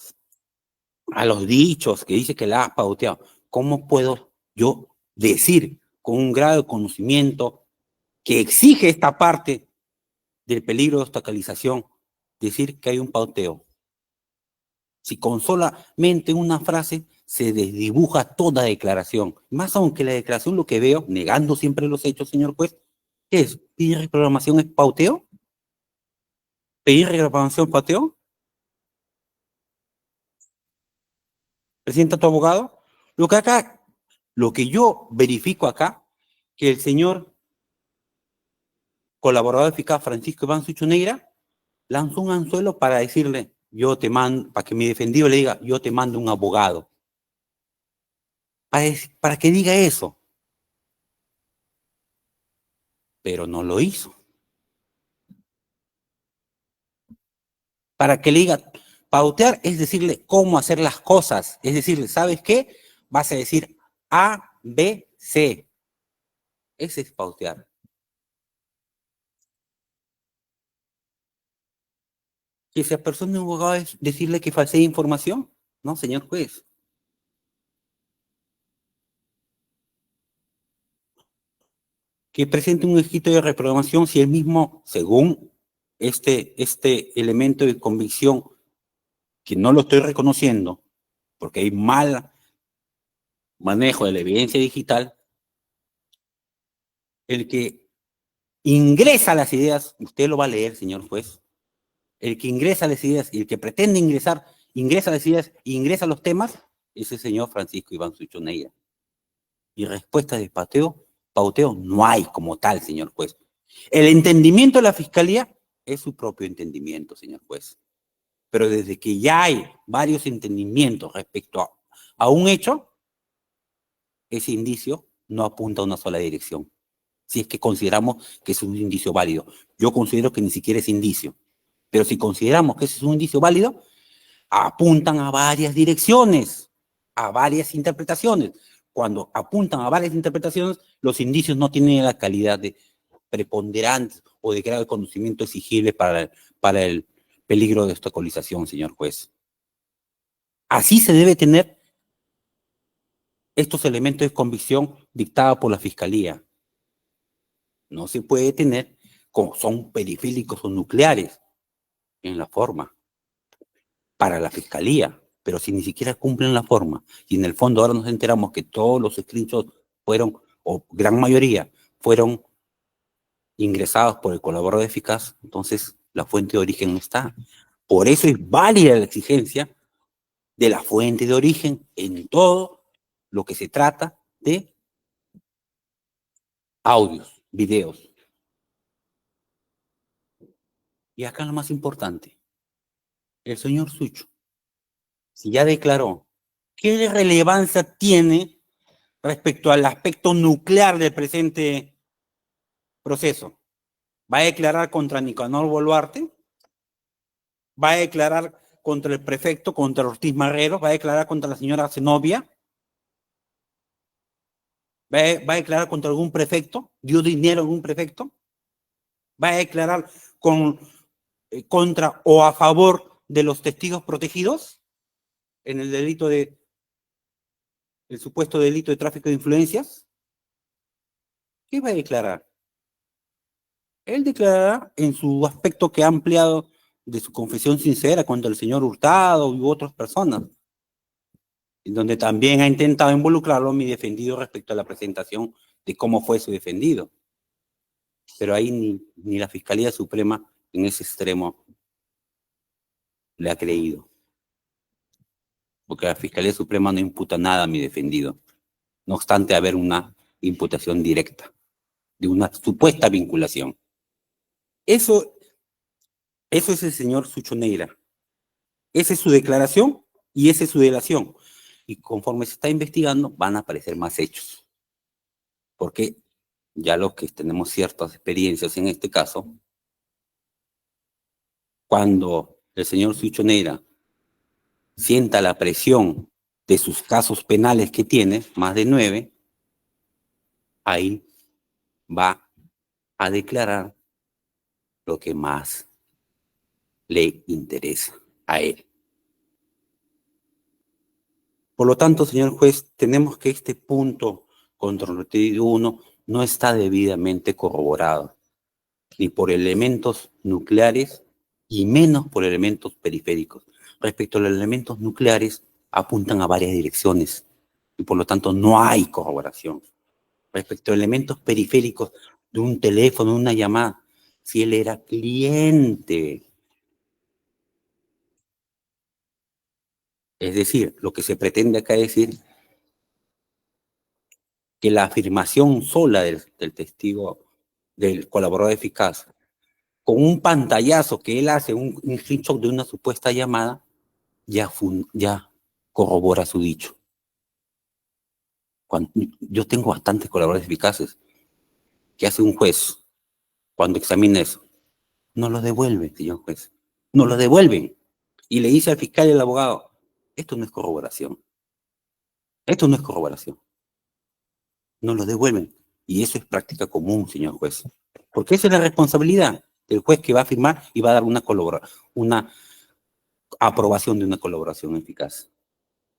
[SPEAKER 3] a los dichos que dice que la ha pauteado, ¿cómo puedo yo decir con un grado de conocimiento que exige esta parte del peligro de obstaculización, decir que hay un pauteo? Si con solamente una frase se desdibuja toda declaración, más aunque la declaración lo que veo, negando siempre los hechos, señor juez, ¿qué es? ¿Pedir reprogramación es pauteo? ¿Pedir reprogramación pauteo? ¿Presenta tu abogado? Lo que yo verifico acá, que el señor colaborador eficaz Francisco Iván Suchoneira lanzó un anzuelo para decirle, yo te mando, para que mi defendido le diga, yo te mando un abogado. Para que diga eso. Pero no lo hizo. Para que le diga, pautear es decirle cómo hacer las cosas. Es decirle, ¿sabes qué? Vas a decir A, B, C. Ese es pautear. Que esa persona un abogado es decirle que falsee información. No, señor juez. Que presente un escrito de reprogramación si él mismo, según este elemento de convicción, que no lo estoy reconociendo, porque hay mal manejo de la evidencia digital, el que ingresa las ideas, usted lo va a leer, señor juez, el que ingresa las ideas y el que pretende ingresar, ingresa las ideas e ingresa los temas, es el señor Francisco Iván Suchoneira. Y respuesta de pauteo no hay como tal, señor juez. El entendimiento de la Fiscalía es su propio entendimiento, señor juez. Pero desde que ya hay varios entendimientos respecto a un hecho, ese indicio no apunta a una sola dirección. Si es que consideramos que es un indicio válido. Yo considero que ni siquiera es indicio. Pero si consideramos que ese es un indicio válido, apuntan a varias direcciones, a varias interpretaciones. Cuando apuntan a varias interpretaciones, los indicios no tienen la calidad de preponderantes o de grado de conocimiento exigible para el peligro de obstaculización, señor juez. Así se debe tener estos elementos de convicción dictada por la Fiscalía. No se puede tener como son periféricos o nucleares en la forma para la Fiscalía, pero si ni siquiera cumplen la forma y en el fondo ahora nos enteramos que todos los screenshots fueron, o gran mayoría, fueron ingresados por el colaborador eficaz, entonces la fuente de origen no está. Por eso es válida la exigencia de la fuente de origen en todo lo que se trata de audios, videos. Y acá lo más importante, el señor Sucho, si ya declaró, ¿qué relevancia tiene respecto al aspecto nuclear del presente proceso? ¿Va a declarar contra Nicanor Boluarte? ¿Va a declarar contra el prefecto, contra Ortiz Marrero? ¿Va a declarar contra la señora Zenobia? ¿Va a declarar contra algún prefecto? ¿Dio dinero a algún prefecto? ¿Va a declarar contra o a favor de los testigos protegidos en el delito el supuesto delito de tráfico de influencias? ¿Qué va a declarar? Él declarará en su aspecto que ha ampliado de su confesión sincera contra el señor Hurtado y otras personas, en donde también ha intentado involucrarlo mi defendido respecto a la presentación de cómo fue su defendido. Pero ahí ni la Fiscalía Suprema en ese extremo le ha creído. Porque la Fiscalía Suprema no imputa nada a mi defendido, no obstante haber una imputación directa de una supuesta vinculación. Eso es el señor Sucho Neira. Esa es su declaración y esa es su delación. Y conforme se está investigando, van a aparecer más hechos. Porque ya los que tenemos ciertas experiencias en este caso, cuando el señor Sucho Neira sienta la presión de sus casos penales que tiene, más de 9, ahí va a declarar lo que más le interesa a él. Por lo tanto, señor juez, tenemos que este punto controvertido 1 no está debidamente corroborado, ni por elementos nucleares y menos por elementos periféricos. Respecto a los elementos nucleares, apuntan a varias direcciones y por lo tanto no hay corroboración. Respecto a elementos periféricos de un teléfono, de una llamada, si él era cliente. Es decir, lo que se pretende acá decir que la afirmación sola del testigo, del colaborador eficaz, con un pantallazo que él hace, un screenshot de una supuesta llamada, ya corrobora su dicho. Yo tengo bastantes colaboradores eficaces. ¿Qué hace un juez cuando examina eso? No lo devuelve, señor juez. No lo devuelven. Y le dice al fiscal y al abogado, esto no es corroboración. Esto no es corroboración. No lo devuelven. Y eso es práctica común, señor juez. Porque esa es la responsabilidad del juez que va a firmar y va a dar una aprobación de una colaboración eficaz.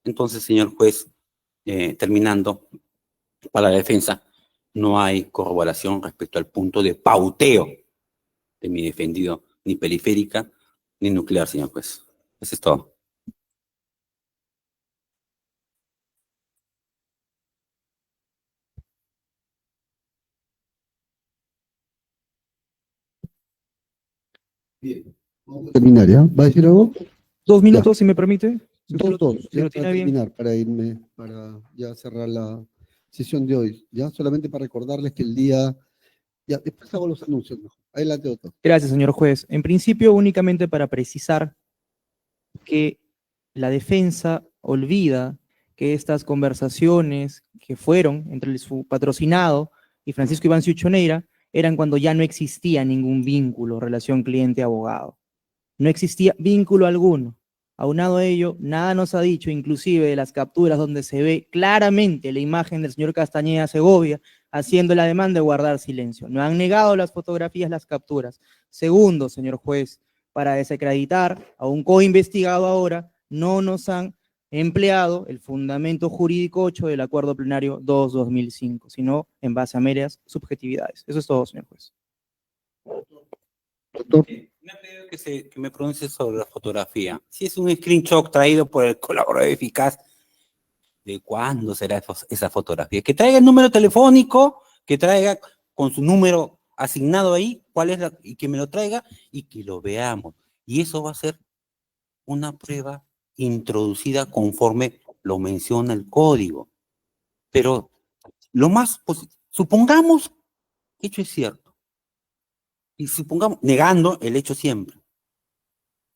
[SPEAKER 3] Entonces, señor juez, terminando, para la defensa, no hay corroboración respecto al punto de pauteo de mi defendido, ni periférica, ni nuclear, señor juez. Eso es todo.
[SPEAKER 1] Bien, vamos a terminar, ¿ya? ¿Va a decir algo?
[SPEAKER 2] 2 minutos, si me permite.
[SPEAKER 1] Dos,
[SPEAKER 2] ¿Se
[SPEAKER 1] ya
[SPEAKER 2] lo
[SPEAKER 1] para
[SPEAKER 2] tiene bien?
[SPEAKER 1] terminar, para irme, para ya cerrar la sesión de hoy. Ya solamente para recordarles que el día, ya después hago los anuncios mejor. Adelante, doctor.
[SPEAKER 2] Gracias, señor juez. En principio, únicamente para precisar que la defensa olvida que estas conversaciones que fueron entre su patrocinado y Francisco Iván Ciuchoneira eran cuando ya no existía ningún vínculo, relación cliente-abogado. No existía vínculo alguno. Aunado a ello, nada nos ha dicho, inclusive de las capturas donde se ve claramente la imagen del señor Castañeda Segovia haciendo la demanda de guardar silencio. No han negado las fotografías, las capturas. Segundo, señor juez, para desacreditar a un coinvestigado ahora, no nos han empleado el fundamento jurídico 8 del acuerdo plenario 2-2005, sino en base a meras subjetividades. Eso es todo, señor juez.
[SPEAKER 1] Doctor,
[SPEAKER 3] Me ha pedido que me pronuncie sobre la fotografía. Si es un screenshot traído por el colaborador eficaz, ¿de cuándo será esa fotografía? Que traiga el número telefónico, que traiga con su número asignado ahí, y que me lo traiga y que lo veamos. Y eso va a ser una prueba introducida conforme lo menciona el código. Pero supongamos que el hecho es cierto. Y supongamos, negando el hecho siempre.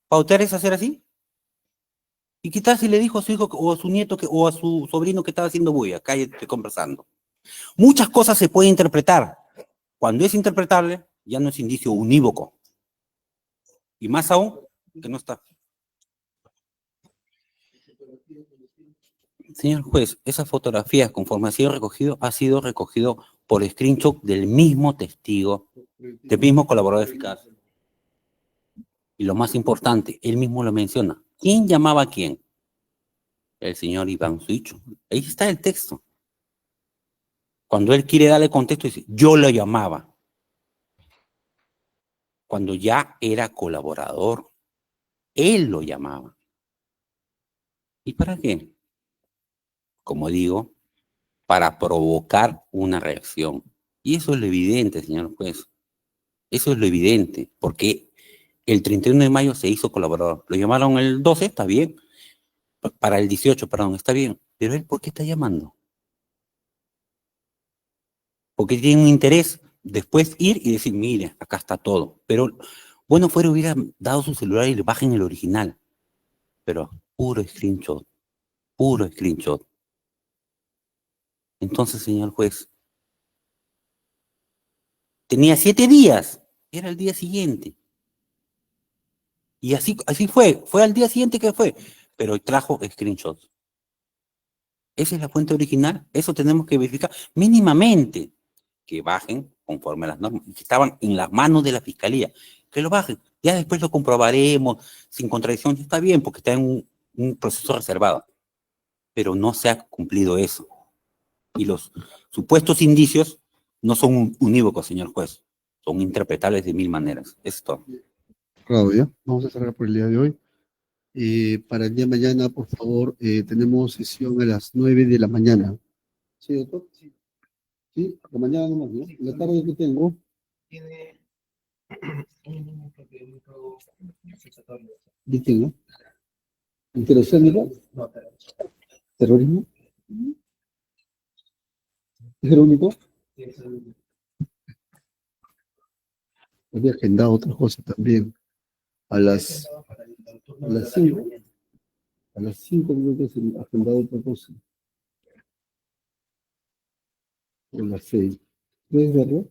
[SPEAKER 3] ¿Pautear es hacer así? ¿Y qué tal si le dijo a su hijo o a su nieto o a su sobrino que estaba haciendo bulla? Acá estoy conversando. Muchas cosas se pueden interpretar. Cuando es interpretable, ya no es indicio unívoco. Y más aún, que no está. Señor juez, esa fotografía, conforme ha sido recogido por screenshot del mismo testigo, del mismo colaborador eficaz. Y lo más importante, él mismo lo menciona. ¿Quién llamaba a quién? El señor Iván Suicho. Ahí está el texto. Cuando él quiere darle contexto, dice, yo lo llamaba. Cuando ya era colaborador, él lo llamaba. ¿Y para qué? Como digo, para provocar una reacción. Y eso es lo evidente, señor juez. Eso es lo evidente, porque el 31 de mayo se hizo colaborador. Lo llamaron el 12, está bien. Para el 18, perdón, está bien. Pero él, ¿por qué está llamando? Porque tiene un interés después ir y decir, mire, acá está todo. Pero bueno, hubiera dado su celular y le bajen el original. Pero puro screenshot, puro screenshot. Entonces, señor juez, tenía 7 días, era el día siguiente. Y así fue al día siguiente que fue, pero trajo screenshots. Esa es la fuente original, eso tenemos que verificar mínimamente, que bajen conforme a las normas, que estaban en las manos de la fiscalía, que lo bajen, ya después lo comprobaremos, sin contradicción, está bien, porque está en un proceso reservado, pero no se ha cumplido eso. Y los supuestos indicios no son unívocos, señor juez, son interpretables de 1000 maneras, eso es todo.
[SPEAKER 1] claro, ya. Vamos a cerrar por el día de hoy. Para el día de mañana, por favor, tenemos sesión a las 9 de la mañana. ¿Sí, doctor? Sí. Sí, la mañana nomás, ¿no? La tarde que tengo.
[SPEAKER 2] Tiene
[SPEAKER 1] ¿De quién, no? ¿Interoceánica? ¿Terrorismo? ¿Es el único? Había agendado otra cosa también. A las 5. A las 5 creo que se ha agendado otra cosa. A las 6. ¿Puedes verlo?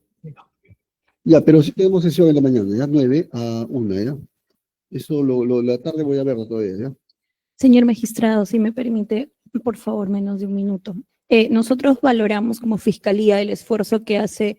[SPEAKER 1] Ya, pero sí tenemos sesión en la mañana, ya 9 a 1, ¿ya? Eso la tarde voy a verlo todavía, ¿ya?
[SPEAKER 4] Señor magistrado, si me permite, por favor, menos de un minuto. Nosotros valoramos como Fiscalía el esfuerzo que hace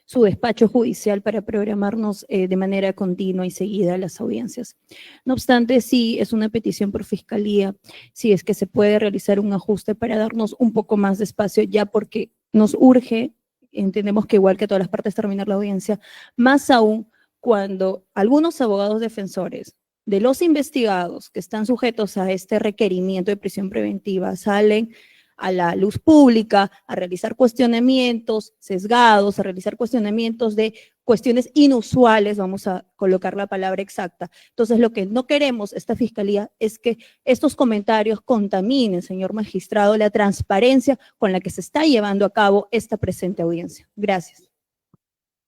[SPEAKER 4] su despacho judicial para programarnos de manera continua y seguida las audiencias. No obstante, sí es una petición por Fiscalía, si es que se puede realizar un ajuste para darnos un poco más de espacio, ya porque nos urge, entendemos que igual que todas las partes terminar la audiencia, más aún cuando algunos abogados defensores de los investigados que están sujetos a este requerimiento de prisión preventiva salen a la luz pública a realizar cuestionamientos sesgados, a realizar cuestionamientos de cuestiones inusuales, vamos a colocar la palabra exacta. Entonces, lo que no queremos esta Fiscalía es que estos comentarios contaminen, señor magistrado, la transparencia con la que se está llevando a cabo esta presente audiencia. Gracias.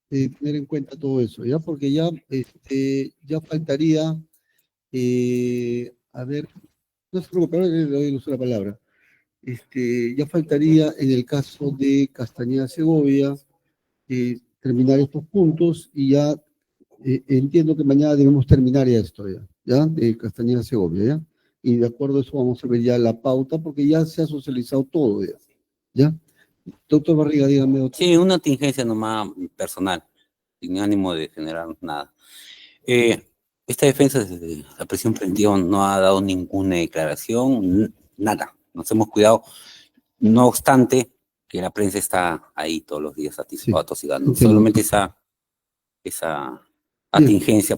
[SPEAKER 1] Tener en cuenta todo eso, ¿ya? Porque ya faltaría A ver, no se preocupe, ahora le doy uso la palabra. Ya faltaría en el caso de Castañeda Segovia terminar estos puntos y ya entiendo que mañana debemos terminar ya esto, ¿ya? De Castañeda Segovia, ¿ya? Y de acuerdo a eso vamos a ver ya la pauta porque ya se ha socializado todo, ¿ya? Doctor Barriga, dígame, doctor.
[SPEAKER 3] Sí, una contingencia nomás personal, sin ánimo de generar nada. Esta defensa de la prisión preventiva no ha dado ninguna declaración, nada. Nos hemos cuidado, no obstante que la prensa está ahí todos los días atosigando.
[SPEAKER 1] entiendo.
[SPEAKER 3] Solamente esa contingencia.